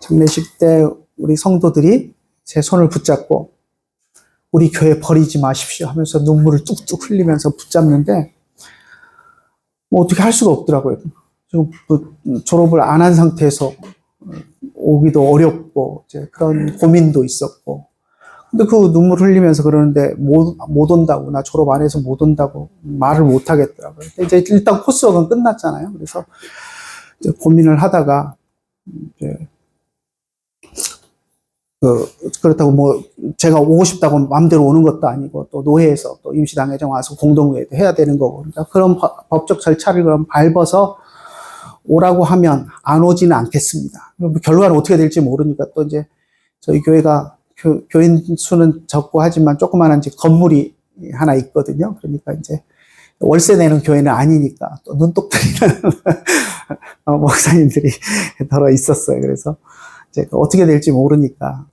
장례식 때 우리 성도들이 제 손을 붙잡고 우리 교회 버리지 마십시오 하면서 눈물을 뚝뚝 흘리면서 붙잡는데 뭐 어떻게 할 수가 없더라고요. 졸업을 안 한 상태에서 오기도 어렵고 이제 그런 고민도 있었고 근데 그 눈물 흘리면서 그러는데 못 온다고 나 졸업 안 해서 못 온다고 말을 못 하겠더라고요. 근데 이제 일단 코스웍은 끝났잖아요. 그래서 이제 고민을 하다가 이제 그렇다고 뭐 제가 오고 싶다고 마음대로 오는 것도 아니고 또 노회에서 또 임시당회장 와서 공동회의도 해야 되는 거고 그러니까 그런 법적 절차를 그럼 밟아서 오라고 하면 안 오지는 않겠습니다. 결과는 어떻게 될지 모르니까 또 이제 저희 교회가 교인 수는 적고 하지만 조그마한 이제 건물이 하나 있거든요. 그러니까 이제 월세 내는 교회는 아니니까 또 눈독 들이는 목사님들이 더러 있었어요. 그래서 이제 어떻게 될지 모르니까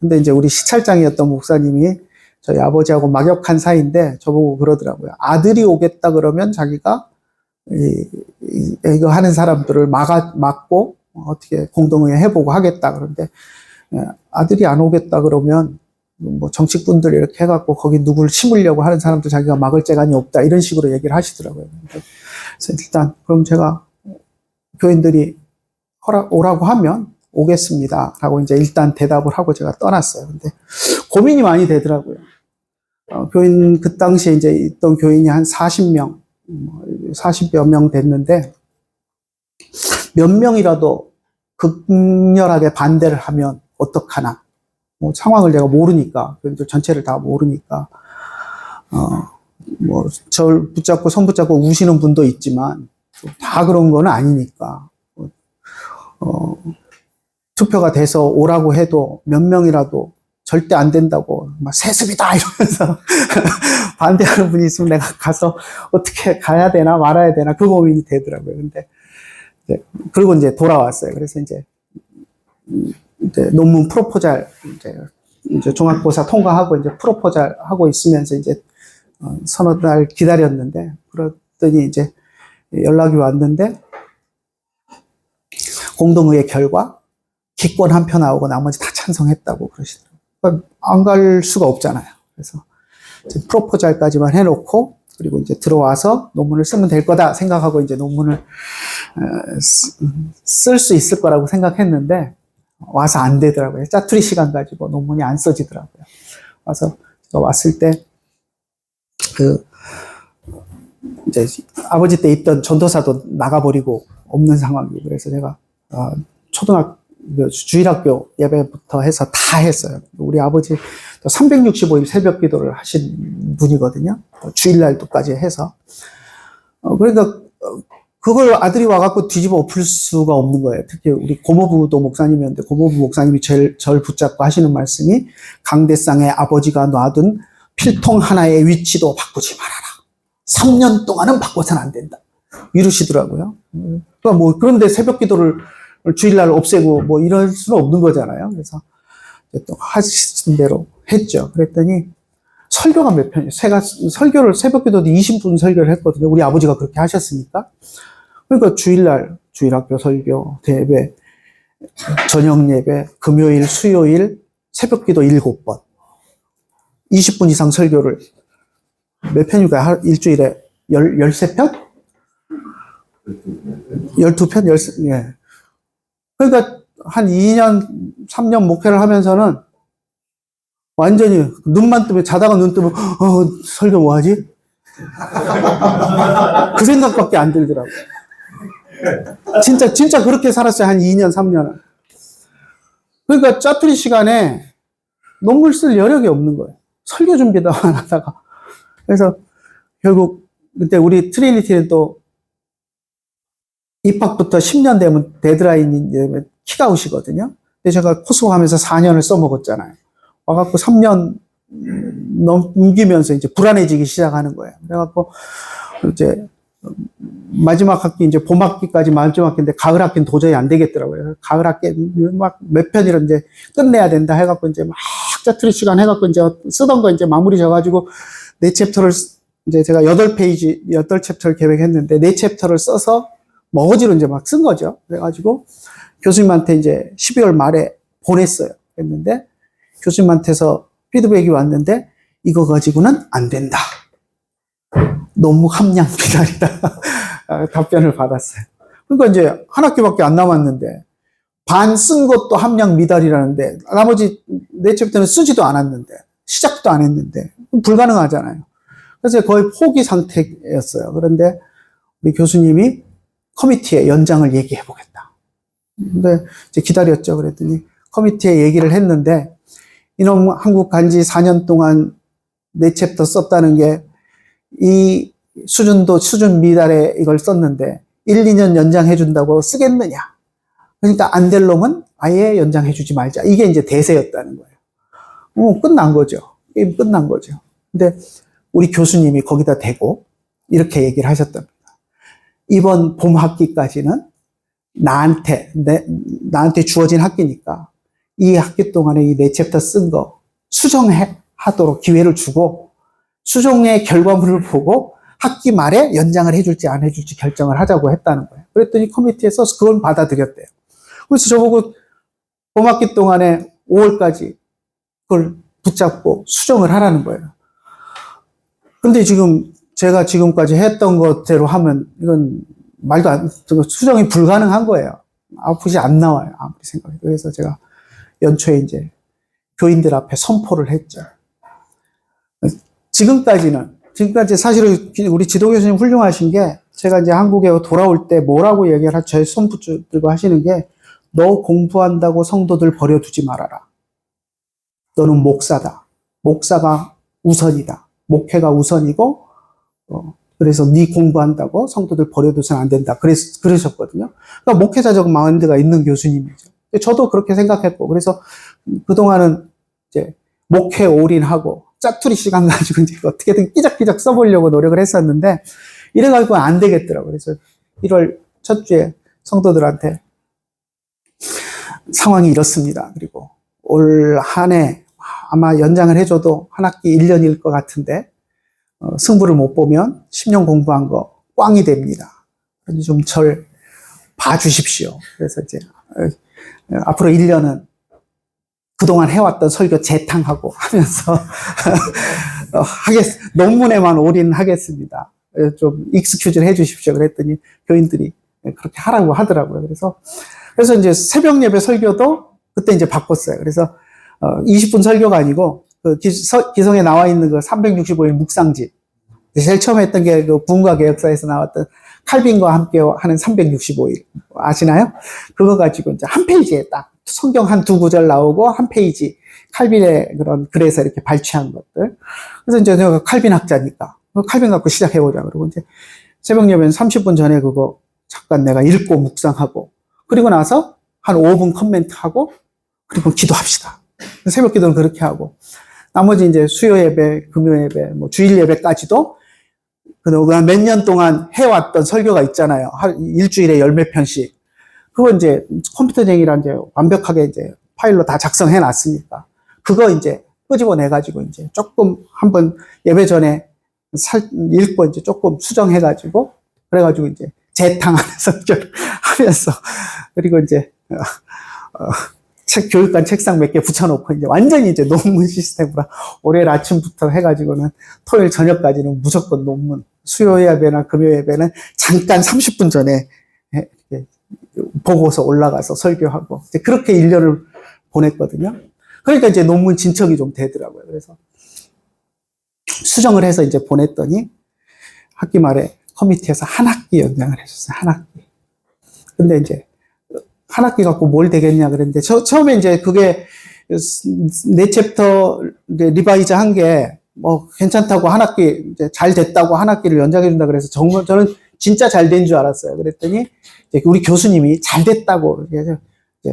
근데 이제 우리 시찰장이었던 목사님이 저희 아버지하고 막역한 사이인데 저보고 그러더라고요. 아들이 오겠다 그러면 자기가 이거 하는 사람들을 막고 어떻게 공동회의 해보고 하겠다. 그런데 아들이 안 오겠다 그러면 뭐 정치꾼들 이렇게 해갖고 거기 누구를 심으려고 하는 사람도 자기가 막을 재간이 없다. 이런 식으로 얘기를 하시더라고요. 그래서 일단 그럼 제가 교인들이 오라고 하면 오겠습니다. 라고 이제 일단 대답을 하고 제가 떠났어요. 근데 고민이 많이 되더라고요. 교인, 그 당시에 이제 있던 교인이 한 40명, 40여 명 됐는데, 몇 명이라도 극렬하게 반대를 하면 어떡하나. 뭐 상황을 내가 모르니까, 교인들 전체를 다 모르니까, 뭐, 저를 붙잡고 손 붙잡고 우시는 분도 있지만, 다 그런 건 아니니까, 투표가 돼서 오라고 해도 몇 명이라도 절대 안 된다고 막 세습이다 이러면서 반대하는 분이 있으면 내가 가서 어떻게 가야 되나 말아야 되나 그 고민이 되더라고요. 근데 그리고 이제 돌아왔어요. 그래서 이제 논문 프로포잘 이제 종합고사 통과하고 이제 프로포잘 하고 있으면서 이제 서너 달 기다렸는데 그랬더니 이제 연락이 왔는데 공동의회 결과 기권 한 표 나오고 나머지 다 찬성했다고 그러시더라고요. 그러니까 안 갈 수가 없잖아요. 그래서 이제 프로포잘까지만 해놓고 그리고 이제 들어와서 논문을 쓰면 될 거다 생각하고 이제 논문을 쓸 수 있을 거라고 생각했는데 와서 안 되더라고요. 짜투리 시간 가지고 논문이 안 써지더라고요. 와서 제가 왔을 때 이제 아버지 때 있던 전도사도 나가버리고 없는 상황이고 그래서 제가 주일학교 예배부터 해서 다 했어요. 우리 아버지 365일 새벽 기도를 하신 분이거든요. 주일날도까지 해서. 그러니까 그걸 아들이 와갖고 뒤집어 엎을 수가 없는 거예요. 특히 우리 고모부도 목사님이었는데 고모부 목사님이 절 붙잡고 하시는 말씀이 강대상의 아버지가 놔둔 필통 하나의 위치도 바꾸지 말아라. 3년 동안은 바꿔서는 안 된다. 이러시더라고요. 그러니까 뭐 그런데 새벽 기도를 주일날 없애고 뭐 이럴 수는 없는 거잖아요. 그래서 또 하신 대로 했죠. 그랬더니 설교가 몇 편이에요. 제가 설교를 새벽 기도도 20분 설교를 했거든요. 우리 아버지가 그렇게 하셨으니까. 그러니까 주일날 주일학교 설교, 대배, 저녁 예배, 금요일, 수요일 새벽 기도 7번. 20분 이상 설교를 몇 편일까요? 일주일에 13편? 12편? 예. 그러니까 한 2년, 3년 목회를 하면서는 완전히 눈만 뜨면, 자다가 눈 뜨면, 설교 뭐 하지? 그 생각밖에 안 들더라고요. 진짜 그렇게 살았어요. 한 2년, 3년은. 그러니까 짜투리 시간에 논문 쓸 여력이 없는 거예요. 설교 준비도 안 하다가. 그래서 결국 그때 우리 트리니티는 또 입학부터 10년 되면 데드라인이 되면 킥아웃이거든요. 근데 제가 코스코 가면서 4년을 써먹었잖아요. 와갖고 3년 넘기면서 이제 불안해지기 시작하는 거예요. 그래갖고 이제 마지막 학기 이제 봄 학기까지 마지막 학기인데 가을 학기는 도저히 안 되겠더라고요. 가을 학기 막 몇 편이라 이제 끝내야 된다 해갖고 이제 막 짜투리 시간 해갖고 이제 쓰던 거 이제 마무리 져가지고 4챕터를 이제 제가 8페이지, 8챕터를 계획했는데 4챕터를 써서 어거지로 이제 막 쓴 거죠. 그래가지고 교수님한테 이제 12월 말에 보냈어요. 했는데 교수님한테서 피드백이 왔는데 이거 가지고는 안 된다. 너무 함량 미달이다. 답변을 받았어요. 그러니까 이제 한 학기밖에 안 남았는데 반 쓴 것도 함량 미달이라는데 나머지 4챕터는 쓰지도 않았는데 시작도 안 했는데 불가능하잖아요. 그래서 거의 포기 상태였어요. 그런데 우리 교수님이 커미티에 연장을 얘기해 보겠다. 근데 이제 기다렸죠. 그랬더니 커미티에 얘기를 했는데 이놈 한국 간지 4년 동안 4챕터 썼다는 게 이 수준 미달에 이걸 썼는데 1, 2년 연장해 준다고 쓰겠느냐. 그러니까 안 될 놈은 아예 연장해 주지 말자. 이게 이제 대세였다는 거예요. 끝난 거죠. 게임 끝난 거죠. 근데 우리 교수님이 거기다 대고 이렇게 얘기를 하셨답니다. 이번 봄 학기까지는 나한테 주어진 학기니까 이 학기 동안에 이 4챕터 쓴 거 수정하도록 기회를 주고 수정의 결과물을 보고 학기 말에 연장을 해줄지 안 해줄지 결정을 하자고 했다는 거예요. 그랬더니 커미티에서 그걸 받아들였대요. 그래서 저보고 봄 학기 동안에 5월까지 그걸 붙잡고 수정을 하라는 거예요. 근데 지금 제가 지금까지 했던 것대로 하면 이건 말도 안, 수정이 불가능한 거예요. 아웃풋이 안 나와요. 아무리 생각해도. 그래서 제가 연초에 이제 교인들 앞에 선포를 했죠. 지금까지 사실은 우리 지도 교수님 훌륭하신 게 제가 이제 한국에 돌아올 때 뭐라고 얘기를 제 손붙들고 하시는 게 너 공부한다고 성도들 버려두지 말아라. 너는 목사다. 목사가 우선이다. 목회가 우선이고 그래서 네 공부한다고 성도들 버려두서는 안 된다. 그러셨거든요. 그러니까 목회자적 마인드가 있는 교수님이죠. 저도 그렇게 생각했고 그래서 그동안은 이제 목회 올인하고 짜투리 시간 가지고 이제 어떻게든 끼작끼작 써보려고 노력을 했었는데 이래가지고 안 되겠더라고요. 그래서 1월 첫 주에 성도들한테 상황이 이렇습니다. 그리고 올 한 해 아마 연장을 해줘도 한 학기 1년일 것 같은데 승부를 못 보면 10년 공부한 거 꽝이 됩니다. 좀 절 봐주십시오. 그래서 이제 앞으로 1년은 그동안 해왔던 설교 재탕하고 하면서 논문에만 올인하겠습니다. 좀 익스큐즈를 해주십시오. 그랬더니 교인들이 그렇게 하라고 하더라고요. 그래서 이제 새벽 예배 설교도 그때 이제 바꿨어요. 그래서 20분 설교가 아니고 그 기성에 나와 있는 그 365일 묵상집. 제일 처음 했던 게 그 부흥과 개혁사에서 나왔던 칼빈과 함께 하는 365일 아시나요? 그거 가지고 이제 한 페이지에 딱 성경 한 2구절 나오고 한 페이지 칼빈의 그런 글에서 이렇게 발췌한 것들. 그래서 이제 내가 칼빈 학자니까 칼빈 갖고 시작해보자. 그러고 이제 새벽 예배는 30분 전에 그거 잠깐 내가 읽고 묵상하고, 그리고 나서 한 5분 커멘트하고, 그리고 기도합시다. 새벽 기도는 그렇게 하고, 나머지 이제 수요 예배, 금요 예배, 뭐 주일 예배까지도 그동안 몇 년 동안 해왔던 설교가 있잖아요. 일주일에 열 몇 편씩. 그거 이제 컴퓨터쟁이랑 이제 완벽하게 이제 파일로 다 작성해 놨으니까. 그거 이제 끄집어내가지고 이제 조금 한번 예배 전에 읽고 이제 조금 수정해가지고, 그래가지고 이제 재탕하는 설교를 하면서, 그리고 이제, 교육관 책상 몇 개 붙여놓고 이제 완전히 이제 논문 시스템으로 월요일 아침부터 해가지고는 토요일 저녁까지는 무조건 논문. 수요 예배나 금요 예배는 잠깐 30분 전에 보고서 올라가서 설교하고 그렇게 1년을 보냈거든요. 그러니까 이제 논문 진척이 좀 되더라고요. 그래서 수정을 해서 이제 보냈더니 학기 말에 커미티에서 한 학기 연장을 해줬어요. 한 학기. 근데 이제 한 학기 갖고 뭘 되겠냐 그랬는데, 처음에 이제 그게 네 챕터 이제 리바이즈 한 게 뭐 괜찮다고 한 학기 이제 잘 됐다고 한 학기를 연장해 준다 그래서 정말 저는 진짜 잘 된 줄 알았어요. 그랬더니 이제 우리 교수님이 잘 됐다고 이제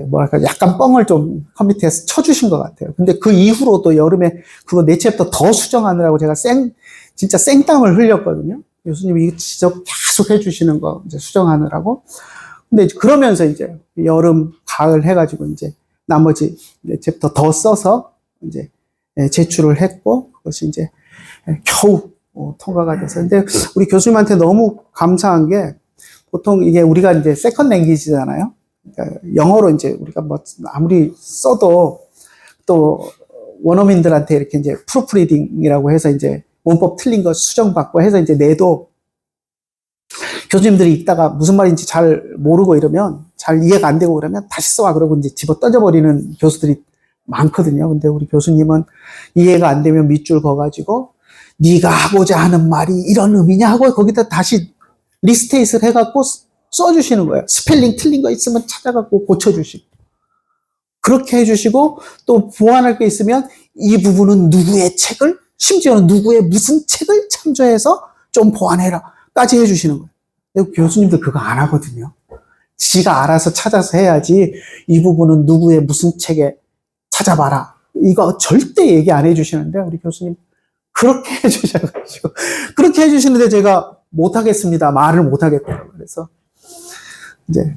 뭐랄까 약간 뻥을 좀 커미티에서 쳐주신 것 같아요. 근데 그 이후로도 여름에 그거 네 챕터 더 수정하느라고 제가 진짜 생땀을 흘렸거든요. 교수님이 이거 지적 계속 해주시는 거 이제 수정하느라고. 근데 그러면서 이제 여름, 가을 해가지고 이제 나머지 네 챕터 더 써서 이제 제출을 했고, 그것이 이제 겨우 통과가 돼서. 근데 우리 교수님한테 너무 감사한 게, 보통 이게 우리가 이제 세컨 랭귀지잖아요. 그러니까 영어로 이제 우리가 뭐 아무리 써도 또 원어민들한테 이렇게 이제 프루프리딩이라고 해서 이제 문법 틀린 거 수정받고 해서 이제 내도 교수님들이 읽다가 무슨 말인지 잘 모르고 이러면, 잘 이해가 안 되고 그러면 다시 써와 그러고 이제 집어 던져버리는 교수들이 많거든요. 근데 우리 교수님은 이해가 안 되면 밑줄 그어가지고 네가 하고자 하는 말이 이런 의미냐 하고 거기다 다시 리스테이트를 해갖고 써주시는 거예요. 스펠링 틀린 거 있으면 찾아갖고 고쳐주시고, 그렇게 해주시고, 또 보완할 게 있으면 이 부분은 누구의 책을, 심지어는 누구의 무슨 책을 참조해서 좀 보완해라 까지 해주시는 거예요. 근데 교수님들 그거 안 하거든요. 지가 알아서 찾아서 해야지, 이 부분은 누구의 무슨 책에 찾아봐라 이거 절대 얘기 안 해주시는데, 우리 교수님 그렇게 해주셔가지고, 그렇게 해주시는데 제가 못하겠습니다, 말을 못하겠더라고요. 그래서 이제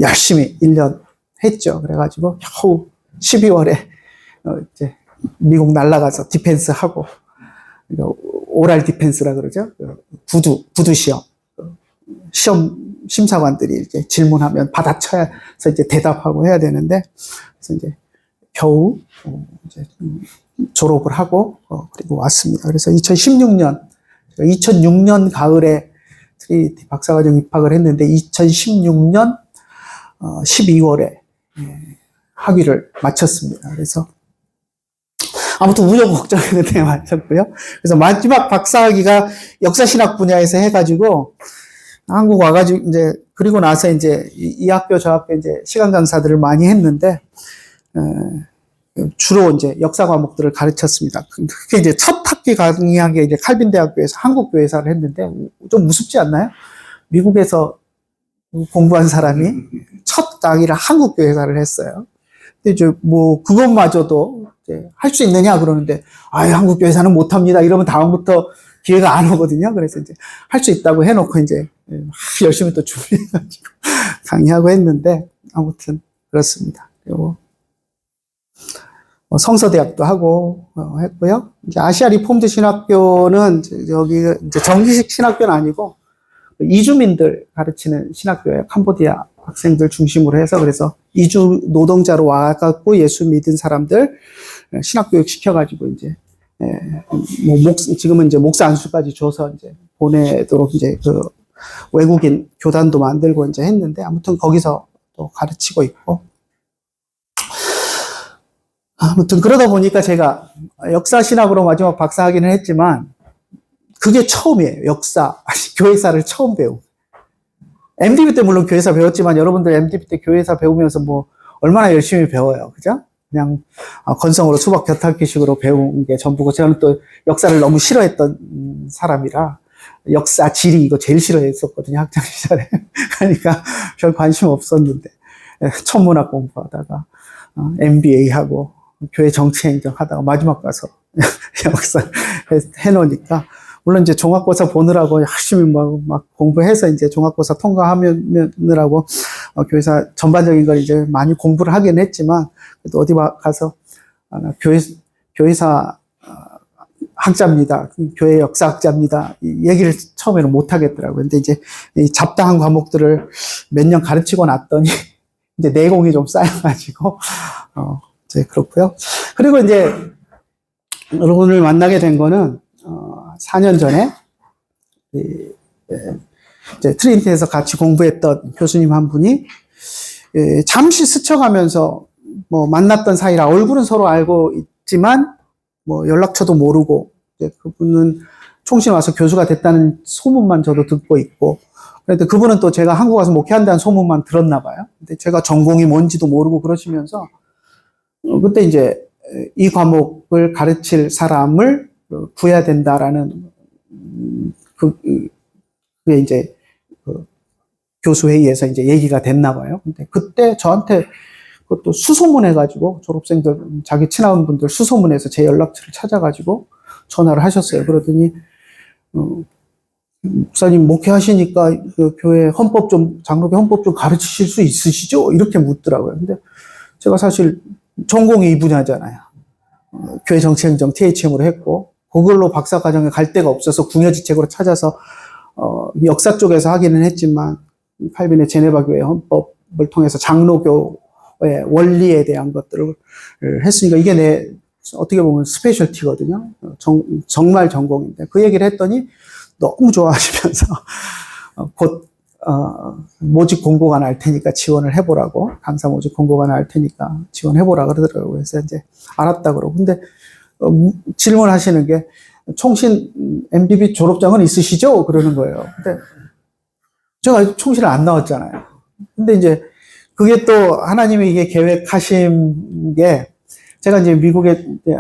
열심히 1년 했죠. 그래가지고 겨우 12월에 이제 미국 날아가서 디펜스 하고, 오랄 디펜스라 그러죠. 구두 시험 심사관들이 이렇게 질문하면 받아쳐서 이제 대답하고 해야 되는데, 그래서 이제 겨우 이제 졸업을 하고 그리고 왔습니다. 그래서 2006년 가을에 트리니티 박사과정 입학을 했는데 2016년 12월에 학위를 마쳤습니다. 그래서 아무튼 우여곡절의 끝에 마쳤고요. 그래서 마지막 박사학위가 역사신학 분야에서 해가지고 한국 와가지고 이제, 그리고 나서 이제 이 학교 저 학교 이제 시간 강사들을 많이 했는데, 주로 이제 역사 과목들을 가르쳤습니다. 그게 이제 첫 학기 강의한 게 이제 칼빈 대학교에서 한국교회사를 했는데, 좀 무섭지 않나요? 미국에서 공부한 사람이 첫 강의를 한국교회사를 했어요. 근데 이제 뭐 그것마저도 할 수 있느냐 그러는데, 한국교회사는 못합니다 이러면 다음부터 기회가 안 오거든요. 그래서 이제 할 수 있다고 해놓고 이제 열심히 또 준비해가지고 강의하고 했는데, 아무튼 그렇습니다. 그리고 성서대학도 하고 했고요. 이제 아시아 리폼드 신학교는 여기 이제 정기식 신학교는 아니고 이주민들 가르치는 신학교예요. 캄보디아 학생들 중심으로 해서. 그래서 이주 노동자로 와갖고 예수 믿은 사람들 신학교육 시켜가지고 이제 뭐 지금은 이제 목사 안수까지 줘서 이제 보내도록 이제 그 외국인 교단도 만들고 이제 했는데, 아무튼 거기서 또 가르치고 있고, 아무튼 그러다 보니까 제가 역사신학으로 마지막 박사학위는 했지만 그게 처음이에요. 교회사를 처음 배우고. MDB 때 물론 교회사 배웠지만 여러분들 MDB 때 교회사 배우면서 뭐 얼마나 열심히 배워요. 그죠? 그냥 건성으로 수박 곁핥기식으로 배운 게 전부고, 저는 또 역사를 너무 싫어했던 사람이라 역사, 지리 이거 제일 싫어했었거든요. 학창 시절에. 그러니까 별 관심 없었는데 천문학 공부하다가 MBA 하고 교회 정치행정 하다가 마지막 가서 역사 해놓으니까 물론 이제 종합고사 보느라고 열심히 막 공부해서 이제 종합고사 통과하느라고 교회사 전반적인 걸 이제 많이 공부를 하긴 했지만 그래도 어디 가서 교회사 학자입니다. 교회 역사학자입니다. 이 얘기를 처음에는 못 하겠더라고요. 근데 이제 이 잡다한 과목들을 몇 년 가르치고 났더니 이제 내공이 좀 쌓여가지고 이제 그렇고요. 그리고 이제 여러분을 만나게 된 거는 4년 전에 이제 트리니티에서 같이 공부했던 교수님 한 분이 잠시 스쳐가면서 뭐 만났던 사이라 얼굴은 서로 알고 있지만 뭐 연락처도 모르고 그분은 총신 와서 교수가 됐다는 소문만 저도 듣고 있고 그런데 그분은 또 제가 한국 와서 목회한다는 소문만 들었나 봐요. 근데 제가 전공이 뭔지도 모르고 그러시면서 그때 이제 이 과목을 가르칠 사람을 구해야 된다라는 그게 이제 교수회의에서 이제 얘기가 됐나 봐요. 근데 그때 저한테 그것도 수소문해가지고 졸업생들 자기 친한 분들 수소문해서 제 연락처를 찾아가지고 전화를 하셨어요. 그러더니 목사님 목회하시니까 그 교회 헌법 좀 장로교 헌법 좀 가르치실 수 있으시죠? 이렇게 묻더라고요. 근데 제가 사실 전공이 이 분야잖아요. 교회 정치행정 THM으로 했고 그걸로 박사과정에 갈 데가 없어서 궁여지책으로 찾아서 역사 쪽에서 하기는 했지만 칼빈의 제네바 교회 헌법을 통해서 장로교의 원리에 대한 것들을 했으니까 이게 내 어떻게 보면 스페셜티거든요. 정말 전공인데 그 얘기를 했더니 너무 좋아하시면서 곧 모집 공고가 날 테니까 지원을 해보라고 강사 모집 공고가 날 테니까 지원해보라 그러더라고요. 그래서 이제 알았다 그러고 근데 질문하시는 게 총신 MBB 졸업장은 있으시죠? 그러는 거예요. 근데 제가 총신을 안 나왔잖아요. 근데 이제 그게 또 하나님이 이게 계획하신 게 제가 이제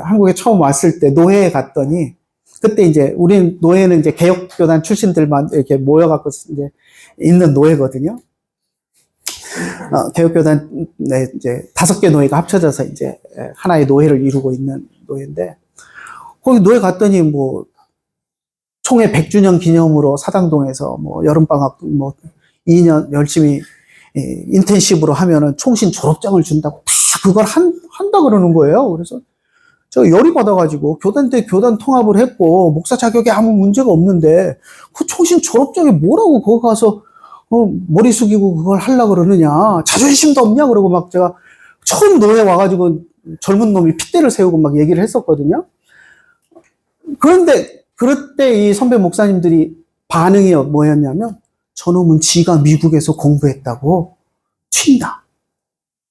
한국에 처음 왔을 때 노회에 갔더니 그때 이제 우린 노회는 이제 개혁교단 출신들만 이렇게 모여갖고 이제 있는 노회거든요. 개혁교단에 이제 5개 노회가 합쳐져서 이제 하나의 노회를 이루고 있는 노회인데 거기 노회 갔더니 뭐 총회 100주년 기념으로 사당동에서 뭐 여름방학 뭐 2년 열심히 인텐시브로 하면은 총신 졸업장을 준다고 다 그걸 한다 그러는 거예요. 그래서 제가 열이 받아가지고 교단 때 교단 통합을 했고 목사 자격에 아무 문제가 없는데 그 총신 졸업장에 뭐라고 거기 가서 머리 숙이고 그걸 하려고 그러느냐 자존심도 없냐 그러고 막 제가 처음 노회 와가지고 젊은 놈이 핏대를 세우고 막 얘기를 했었거든요. 그런데 그때 이 선배 목사님들이 반응이 뭐였냐면 저놈은 지가 미국에서 공부했다고 튄다.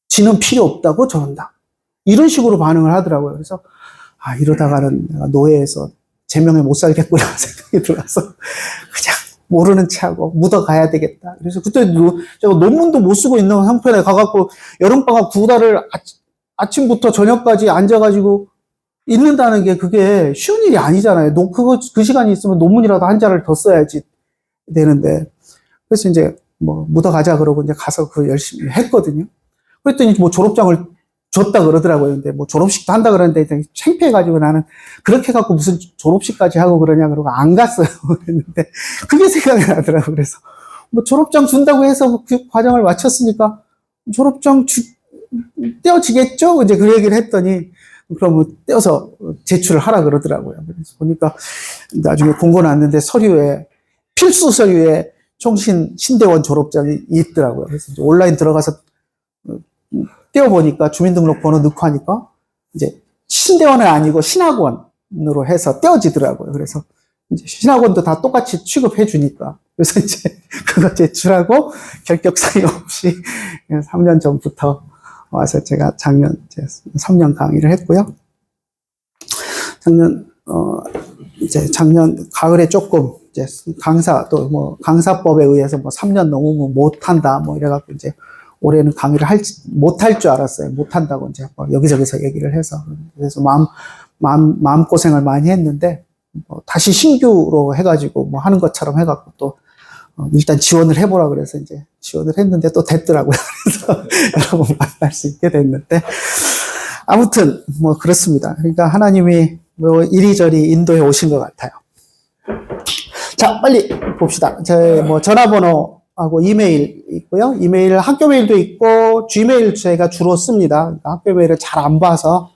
지는 필요 없다고 저런다. 이런 식으로 반응을 하더라고요. 그래서 이러다가는 내가 노예에서 제명에 못 살겠구나 생각이 들어서 그냥 모르는 체하고 묻어가야 되겠다. 그래서 그때 제가 논문도 못 쓰고 있는 형편에 가갖고 여름방학 2달을 아침부터 저녁까지 앉아가지고 읽는다는 게 그게 쉬운 일이 아니잖아요. 그 시간이 있으면 논문이라도 한 자를 더 써야지 되는데. 그래서 이제 뭐 묻어가자 그러고 이제 가서 그 열심히 했거든요. 그랬더니 뭐 졸업장을 줬다 그러더라고요. 근데 뭐 졸업식도 한다 그러는데 창피해가지고 나는 그렇게 해갖고 무슨 졸업식까지 하고 그러냐 그러고 안 갔어요. 그랬는데 그게 생각이 나더라고요. 그래서 뭐 졸업장 준다고 해서 그 과정을 마쳤으니까 졸업장 떼어지겠죠? 이제 그 얘기를 했더니 그러면 떼어서 제출을 하라 그러더라고요. 그래서 보니까 나중에 공고 났는데 서류에 필수 서류에 총신 신대원 졸업장이 있더라고요. 그래서 이제 온라인 들어가서 떼어보니까 주민등록번호 넣고 하니까 이제 신대원은 아니고 신학원으로 해서 떼어지더라고요. 그래서 이제 신학원도 다 똑같이 취급해 주니까 그래서 이제 그거 제출하고 결격 사유 없이 3년 전부터 와서 제가 작년 3년 강의를 했고요. 작년 가을에 조금 이제 또 뭐 강사법에 의해서 뭐 3년 넘으면 못한다 뭐 이래갖고 이제 올해는 강의를 못할 줄 알았어요. 못한다고 이제 여기저기서 얘기를 해서. 그래서 마음고생을 많이 했는데, 다시 신규로 해가지고 뭐 하는 것처럼 해갖고 또 일단 지원을 해보라 그래서 이제 지원을 했는데 또 됐더라고요. 그래서 여러 번 만날 수 있게 됐는데 아무튼 뭐 그렇습니다. 그러니까 하나님이 뭐 이리저리 인도해 오신 것 같아요. 자, 빨리 봅시다. 제 뭐 전화번호하고 이메일 있고요. 이메일 학교 메일도 있고 G메일 제가 주로 씁니다. 그러니까 학교 메일을 잘 안 봐서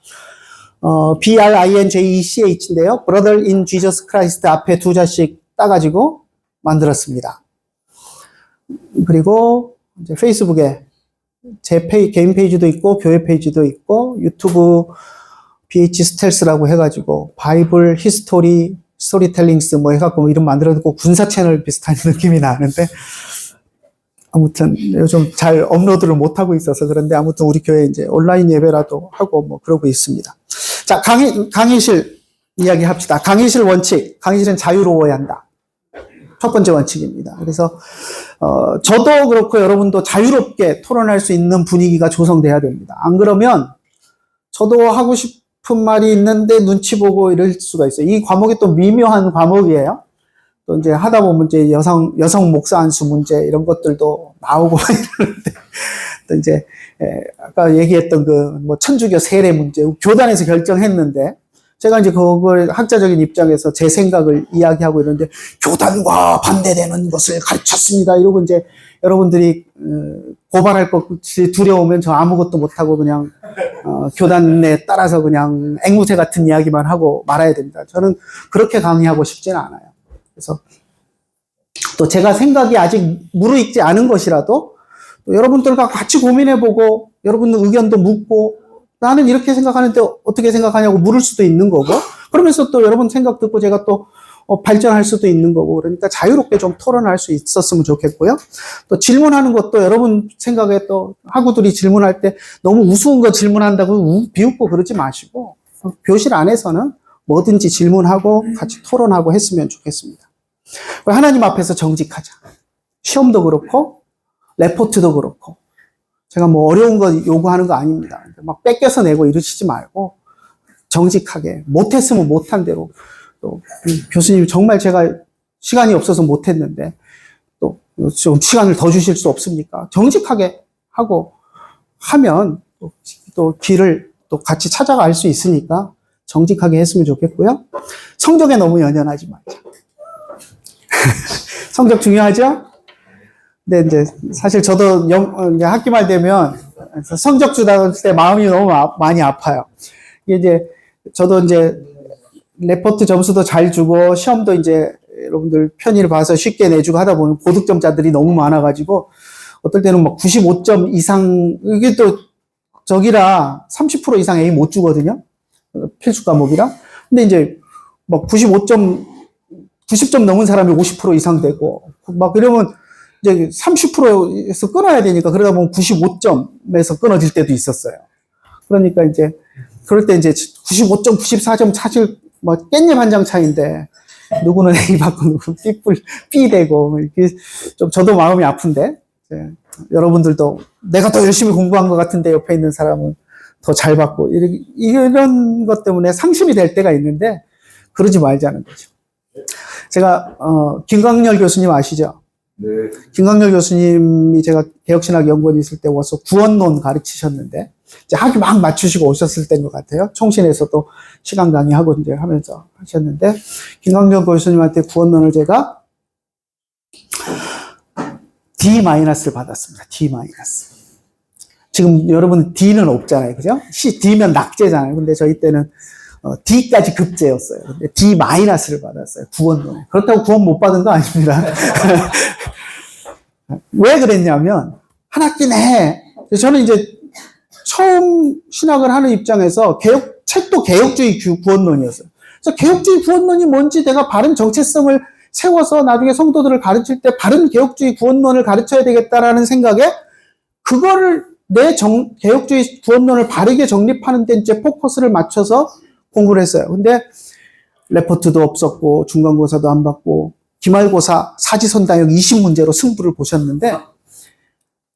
BRINJECH인데요. Brother in Jesus Christ 앞에 두 자씩 따가지고 만들었습니다. 그리고 이제 페이스북에 제 개인 페이지도 있고 교회 페이지도 있고 유튜브 BH 스텔스라고 해가지고 바이블 히스토리 스토리텔링스 뭐 해갖고 이름 만들어놓고 군사 채널 비슷한 느낌이 나는데 아무튼 요즘 잘 업로드를 못하고 있어서 그런데 아무튼 우리 교회 이제 온라인 예배라도 하고 뭐 그러고 있습니다. 자, 강의실 이야기 합시다. 강의실 원칙. 강의실은 자유로워야 한다. 첫 번째 원칙입니다. 그래서 저도 그렇고 여러분도 자유롭게 토론할 수 있는 분위기가 조성돼야 됩니다. 안 그러면 저도 하고 싶은 말이 있는데 눈치 보고 이럴 수가 있어요. 이 과목이 또 미묘한 과목이에요. 또 이제 하다 보면 이제 여성 목사 안수 문제 이런 것들도 나오고 이러는데 또 이제 아까 얘기했던 그 뭐 천주교 세례 문제 교단에서 결정했는데 제가 이제 그걸 학자적인 입장에서 제 생각을 이야기하고 이러는데 교단과 반대되는 것을 가르쳤습니다. 이러고 이제 여러분들이 고발할 것이 두려우면 저 아무것도 못하고 그냥 교단에 따라서 그냥 앵무새 같은 이야기만 하고 말아야 됩니다. 저는 그렇게 강의하고 싶지는 않아요. 그래서 또 제가 생각이 아직 무르익지 않은 것이라도 또 여러분들과 같이 고민해보고 여러분들 의견도 묻고 나는 이렇게 생각하는데 어떻게 생각하냐고 물을 수도 있는 거고 그러면서 또 여러분 생각 듣고 제가 또 발전할 수도 있는 거고 그러니까 자유롭게 좀 토론할 수 있었으면 좋겠고요. 또 질문하는 것도 여러분 생각에 또 학우들이 질문할 때 너무 우스운 거 질문한다고 비웃고 그러지 마시고 교실 안에서는 뭐든지 질문하고 같이 토론하고 했으면 좋겠습니다. 하나님 앞에서 정직하자. 시험도 그렇고 레포트도 그렇고 제가 뭐 어려운 거 요구하는 거 아닙니다. 막 뺏겨서 내고 이러시지 말고 정직하게 못했으면 못한 대로 또 교수님 정말 제가 시간이 없어서 못했는데 또 좀 시간을 더 주실 수 없습니까? 정직하게 하고 하면 또 길을 또 같이 찾아갈 수 있으니까 정직하게 했으면 좋겠고요. 성적에 너무 연연하지 말자. 성적 중요하죠? 근데 이제 사실 저도 이제 학기 말 되면 성적 주다 때 마음이 너무 많이 아파요. 이게 이제 저도 이제 레포트 점수도 잘 주고 시험도 이제 여러분들 편의를 봐서 쉽게 내주고 하다 보면 고득점자들이 너무 많아가지고 어떨 때는 막 95점 이상 이게 또 저기라 30% 이상 A 못 주거든요. 필수 과목이라. 근데 이제 막 90점 넘은 사람이 50% 이상 되고 막 이러면 이제 30%에서 끊어야 되니까 그러다 보면 95점에서 끊어질 때도 있었어요. 그러니까 이제 그럴 때 이제 95점, 94점 차질 뭐 깻잎 한 장 차이인데 누구는 A 받고 누구는 B 되고 이렇게 좀 저도 마음이 아픈데 여러분들도 내가 더 열심히 공부한 것 같은데 옆에 있는 사람은 더 잘 받고 이런 것 때문에 상심이 될 때가 있는데 그러지 말자는 거죠. 제가 김광렬 교수님 아시죠? 네. 김광렬 교수님이 제가 개혁신학연구원에 있을 때 와서 구원론 가르치셨는데 이제 학위 막 맞추시고 오셨을 때인 것 같아요. 총신에서도 시간 강의하고 이제 하면서 하셨는데 김광렬 교수님한테 구원론을 제가 D-를 받았습니다. D-. 지금 여러분 D는 없잖아요. 그죠? D면 낙제잖아요. 근데 저희 때는 D까지 급제였어요. 근데 D-를 받았어요. 구원론에. 그렇다고 구원 못 받은 거 아닙니다. 왜 그랬냐면 한 학기 내에 저는 이제 처음 신학을 하는 입장에서 책도 개혁주의 구원론이었어요. 그래서 개혁주의 구원론이 뭔지 내가 바른 정체성을 세워서 나중에 성도들을 가르칠 때 바른 개혁주의 구원론을 가르쳐야 되겠다라는 생각에 그거를 개혁주의 구원론을 바르게 정립하는 데 이제 포커스를 맞춰서 공부를 했어요. 근데 레포트도 없었고 중간고사도 안 받고 기말고사 사지선다형 20문제로 승부를 보셨는데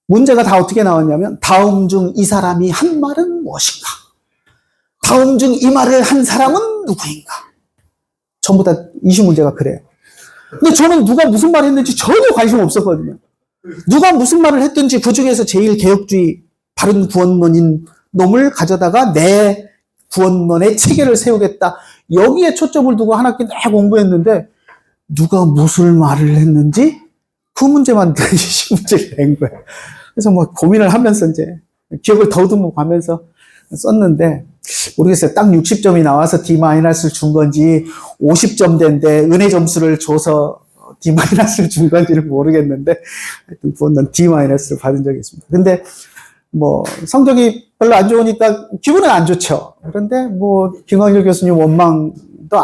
문제가 다 어떻게 나왔냐면 다음 중 이 사람이 한 말은 무엇인가? 다음 중 이 말을 한 사람은 누구인가? 전부 다 20문제가 그래요. 근데 저는 누가 무슨 말을 했는지 전혀 관심 없었거든요. 누가 무슨 말을 했든지 그 중에서 제일 개혁주의 바른 구원론인 놈을 가져다가 내 구원론의 체계를 세우겠다. 여기에 초점을 두고 한 학기 다 공부했는데 누가 무슨 말을 했는지 그 문제만 20문제를 낸 거예요. 그래서 뭐 고민을 하면서 이제 기억을 더듬어 가면서 썼는데 모르겠어요. 딱 60점이 나와서 D-를 준 건지 50점 된데 은혜 점수를 줘서 D-를 준 건지를 모르겠는데 하여튼 구원론 D-를 받은 적이 있습니다. 근데 뭐 성적이 별로 안 좋으니까 기분은 안 좋죠. 그런데 뭐 김광일 교수님 원망도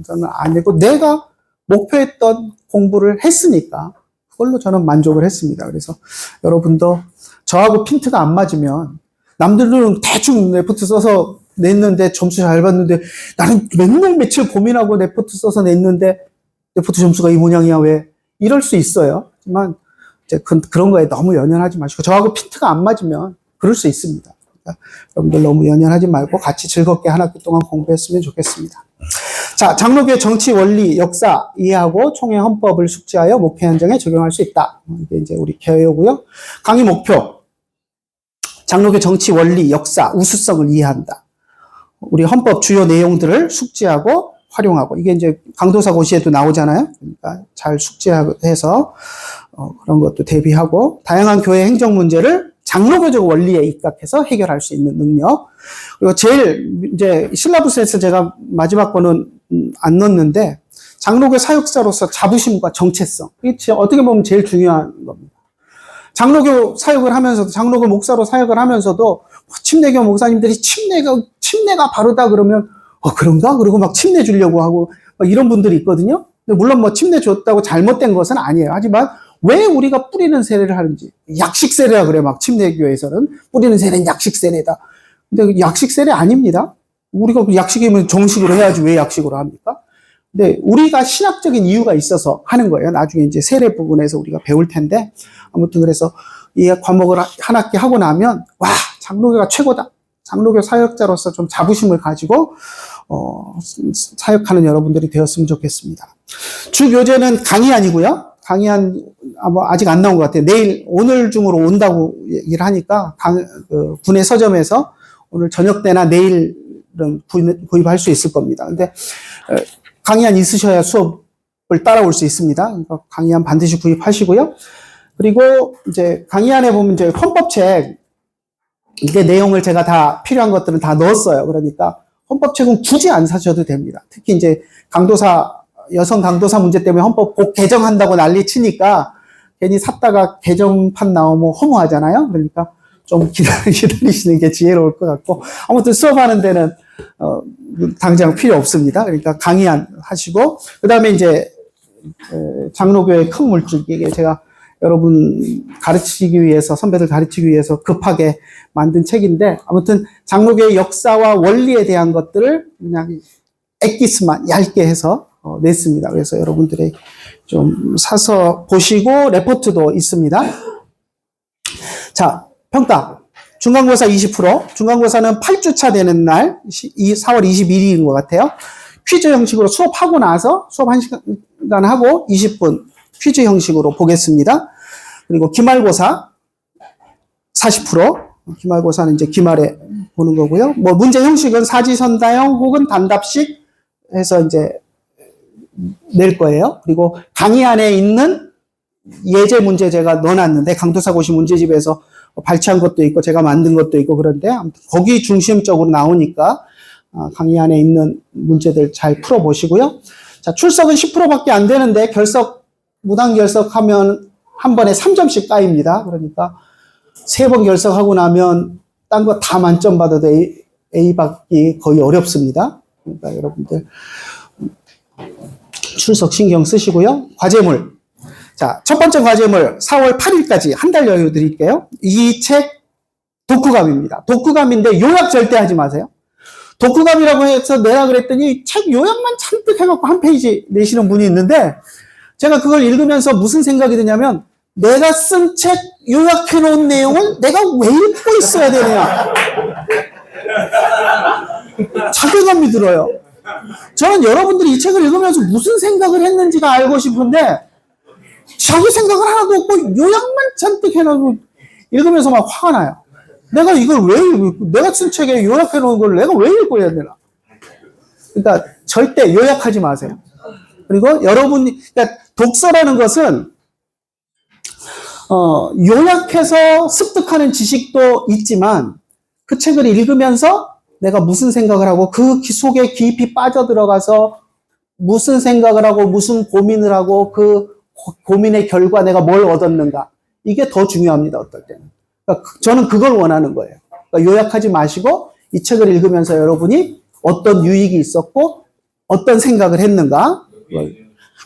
저는 안 했고 내가 목표했던 공부를 했으니까 그걸로 저는 만족을 했습니다. 그래서 여러분도 저하고 핀트가 안 맞으면 남들은 대충 레포트 써서 냈는데 점수 잘 받는데 나는 맨날 며칠 고민하고 레포트 써서 냈는데 레포트 점수가 이 모양이야 왜? 이럴 수 있어요. 하지만 이제 그런 거에 너무 연연하지 마시고 저하고 핀트가 안 맞으면 그럴 수 있습니다. 그러니까 여러분들 너무 연연하지 말고 같이 즐겁게 한 학기 동안 공부했으면 좋겠습니다. 자, 장로교의 정치, 원리, 역사 이해하고 총회 헌법을 숙지하여 목회 현장에 적용할 수 있다. 이게 이제 우리 개요고요. 강의 목표. 장로교 정치, 원리, 역사, 우수성을 이해한다. 우리 헌법 주요 내용들을 숙지하고 활용하고 이게 이제 강도사 고시에도 나오잖아요. 그러니까 잘 숙지해서 그런 것도 대비하고 다양한 교회 행정 문제를 장로교적 원리에 입각해서 해결할 수 있는 능력. 그리고 제일 이제 실라부스에서 제가 마지막 거는 안 넣었는데 장로교 사역자로서 자부심과 정체성. 이게 어떻게 보면 제일 중요한 겁니다. 장로교 사역을 하면서도 장로교 목사로 사역을 하면서도 침례교 목사님들이 침례가 바르다 그러면 그런가? 그리고 막 침례 주려고 하고 막 이런 분들이 있거든요. 물론 뭐 침례 줬다고 잘못된 것은 아니에요. 하지만 왜 우리가 뿌리는 세례를 하는지 약식 세례라 그래 막 침례교에서는 뿌리는 세례는 약식 세례다. 근데 약식 세례 아닙니다. 우리가 약식이면 정식으로 해야지 왜 약식으로 합니까? 근데 우리가 신학적인 이유가 있어서 하는 거예요. 나중에 이제 세례 부분에서 우리가 배울 텐데 아무튼 그래서 이 과목을 한 학기 하고 나면 와 장로교가 최고다. 장로교 사역자로서 좀 자부심을 가지고 사역하는 여러분들이 되었으면 좋겠습니다. 주 교재는 강의안이고요. 강의안 아직 안 나온 것 같아요. 오늘 중으로 온다고 얘기를 하니까 군의 서점에서 오늘 저녁 때나 내일은 구입할 수 있을 겁니다. 근데 강의안 있으셔야 수업을 따라올 수 있습니다. 그러니까 강의안 반드시 구입하시고요. 그리고 이제 강의안에 보면 이제 헌법책 이게 내용을 제가 다 필요한 것들은 다 넣었어요. 그러니까 헌법책은 굳이 안 사셔도 됩니다. 특히 이제 여성 강도사 문제 때문에 헌법 꼭 개정한다고 난리 치니까 괜히 샀다가 개정판 나오면 허무하잖아요. 그러니까 좀 기다리시는 게 지혜로울 것 같고 아무튼 수업하는 데는 당장 필요 없습니다. 그러니까 강의안 하시고 그 다음에 이제 장로교의 큰 물줄 이게 제가 여러분 가르치기 위해서 선배들 가르치기 위해서 급하게 만든 책인데 아무튼 장로교의 역사와 원리에 대한 것들을 그냥 엑기스만 얇게 해서 냈습니다. 그래서 여러분들이 좀 사서 보시고 레포트도 있습니다. 자, 평가. 중간고사 20%, 중간고사는 8주차 되는 날 4월 21일인 것 같아요. 퀴즈 형식으로 수업하고 나서 수업 1시간 하고 20분 퀴즈 형식으로 보겠습니다. 그리고 기말고사 40%, 기말고사는 이제 기말에 보는 거고요. 뭐 문제 형식은 사지선다형 혹은 단답식 해서 이제 낼 거예요. 그리고 강의 안에 있는 예제 문제 제가 넣어놨는데 강도사고시 문제집에서 발췌한 것도 있고 제가 만든 것도 있고 그런데 거기 중심적으로 나오니까 강의 안에 있는 문제들 잘 풀어보시고요. 자, 출석은 10%밖에 안 되는데 무단 결석하면 한 번에 3점씩 까입니다. 그러니까 3번 결석하고 나면 딴 거 다 만점 받아도 A 받기 거의 어렵습니다. 그러니까 여러분들 출석 신경 쓰시고요. 과제물. 자, 첫 번째 과제물 4월 8일까지 한 달 여유 드릴게요. 이 책 독후감입니다. 독후감인데 요약 절대 하지 마세요. 독후감이라고 해서 내라 그랬더니 책 요약만 잔뜩 해갖고 한 페이지 내시는 분이 있는데 제가 그걸 읽으면서 무슨 생각이 드냐면 내가 쓴 책 요약해놓은 내용을 내가 왜 읽고 있어야 되냐. 자괴감이 들어요. 저는 여러분들이 이 책을 읽으면서 무슨 생각을 했는지가 알고 싶은데 자기 생각을 하나도 없고 요약만 잔뜩 해놓고 읽으면서 막 화가 나요. 내가 이걸 내가 쓴 책에 요약해 놓은 걸 내가 왜 읽어야 되나? 그러니까 절대 요약하지 마세요. 그리고 여러분이, 그러니까 독서라는 것은, 요약해서 습득하는 지식도 있지만 그 책을 읽으면서 내가 무슨 생각을 하고 그 속에 깊이 빠져들어가서 무슨 생각을 하고 무슨 고민을 하고 그 고민의 결과 내가 뭘 얻었는가. 이게 더 중요합니다, 어떨 때는. 그러니까 저는 그걸 원하는 거예요. 그러니까 요약하지 마시고 이 책을 읽으면서 여러분이 어떤 유익이 있었고 어떤 생각을 했는가.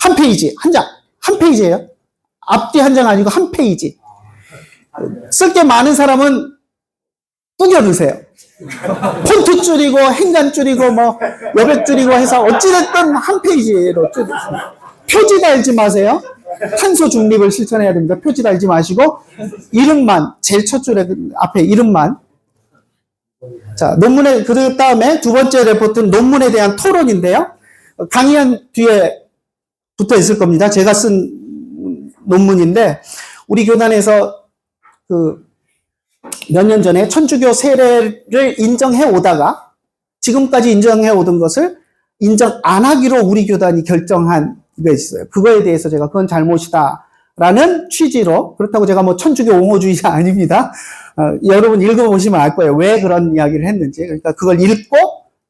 한 페이지, 한 페이지예요. 앞뒤 한 장 아니고 한 페이지. 쓸 게 많은 사람은 뚜겨 넣으세요. 폰트 줄이고 행간 줄이고 뭐 여백 줄이고 해서 어찌됐든 한 페이지로 줄이세요. 표지 달지 마세요. 탄소 중립을 실천해야 됩니다. 표지 달지 마시고 이름만, 제일 첫 줄에 앞에 이름만. 자, 논문에, 그 다음에 두 번째 레포트는 논문에 대한 토론인데요. 강의한 뒤에 붙어 있을 겁니다. 제가 쓴 논문인데, 우리 교단에서 몇 년 전에 천주교 세례를 인정해 오다가 지금까지 인정해 오던 것을 인정 안 하기로 우리 교단이 결정한 게 있어요. 그거에 대해서 제가 그건 잘못이다라는 취지로, 그렇다고 제가 뭐 천주교 옹호주의자 아닙니다. 여러분 읽어보시면 알 거예요. 왜 그런 이야기를 했는지. 그러니까 그걸 읽고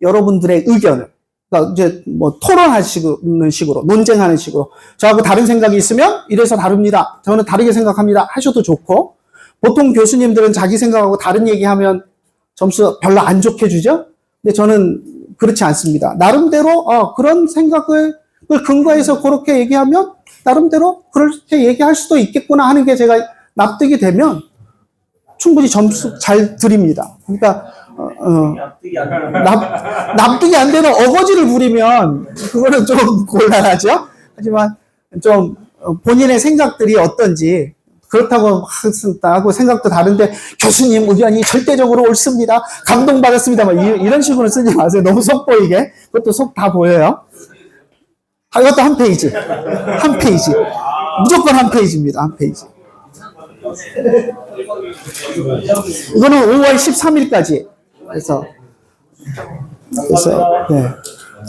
여러분들의 의견을, 그러니까 이제 뭐 토론하시는 식으로, 논쟁하는 식으로, 저하고 다른 생각이 있으면 이래서 다릅니다. 저는 다르게 생각합니다. 하셔도 좋고, 보통 교수님들은 자기 생각하고 다른 얘기하면 점수 별로 안 좋게 주죠? 근데 저는 그렇지 않습니다. 나름대로, 그런 생각을 근거해서 그렇게 얘기하면 나름대로 그렇게 얘기할 수도 있겠구나 하는 게 제가 납득이 되면 충분히 점수 잘 드립니다. 그러니까, 납득이 안 되는 어거지를 부리면 그거는 좀 곤란하죠? 하지만 좀 본인의 생각들이 어떤지, 그렇다고 하고 생각도 다른데 교수님 의견이 절대적으로 옳습니다. 감동받았습니다. 뭐 이런 식으로 쓰지 마세요. 너무 속 보이게. 그것도 속 다 보여요. 이것도 한 페이지. 한 페이지. 무조건 한 페이지입니다. 한 페이지. 이거는 5월 13일까지.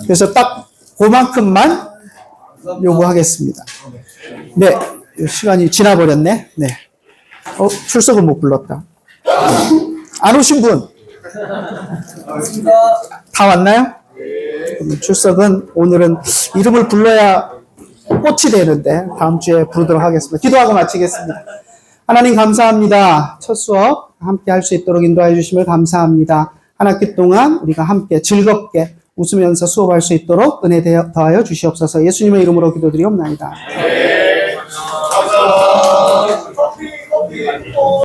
그래서 딱 그만큼만 요구하겠습니다. 네. 시간이 지나버렸네. 네. 출석을 못 불렀다. 안 오신 분? 다 왔나요? 출석은 오늘은 이름을 불러야 꽃이 되는데 다음 주에 부르도록 하겠습니다. 기도하고 마치겠습니다. 하나님 감사합니다. 첫 수업 함께 할 수 있도록 인도해 주심을 감사합니다. 한 학기 동안 우리가 함께 즐겁게 웃으면서 수업할 수 있도록 은혜 더하여 주시옵소서. 예수님의 이름으로 기도드리옵나이다.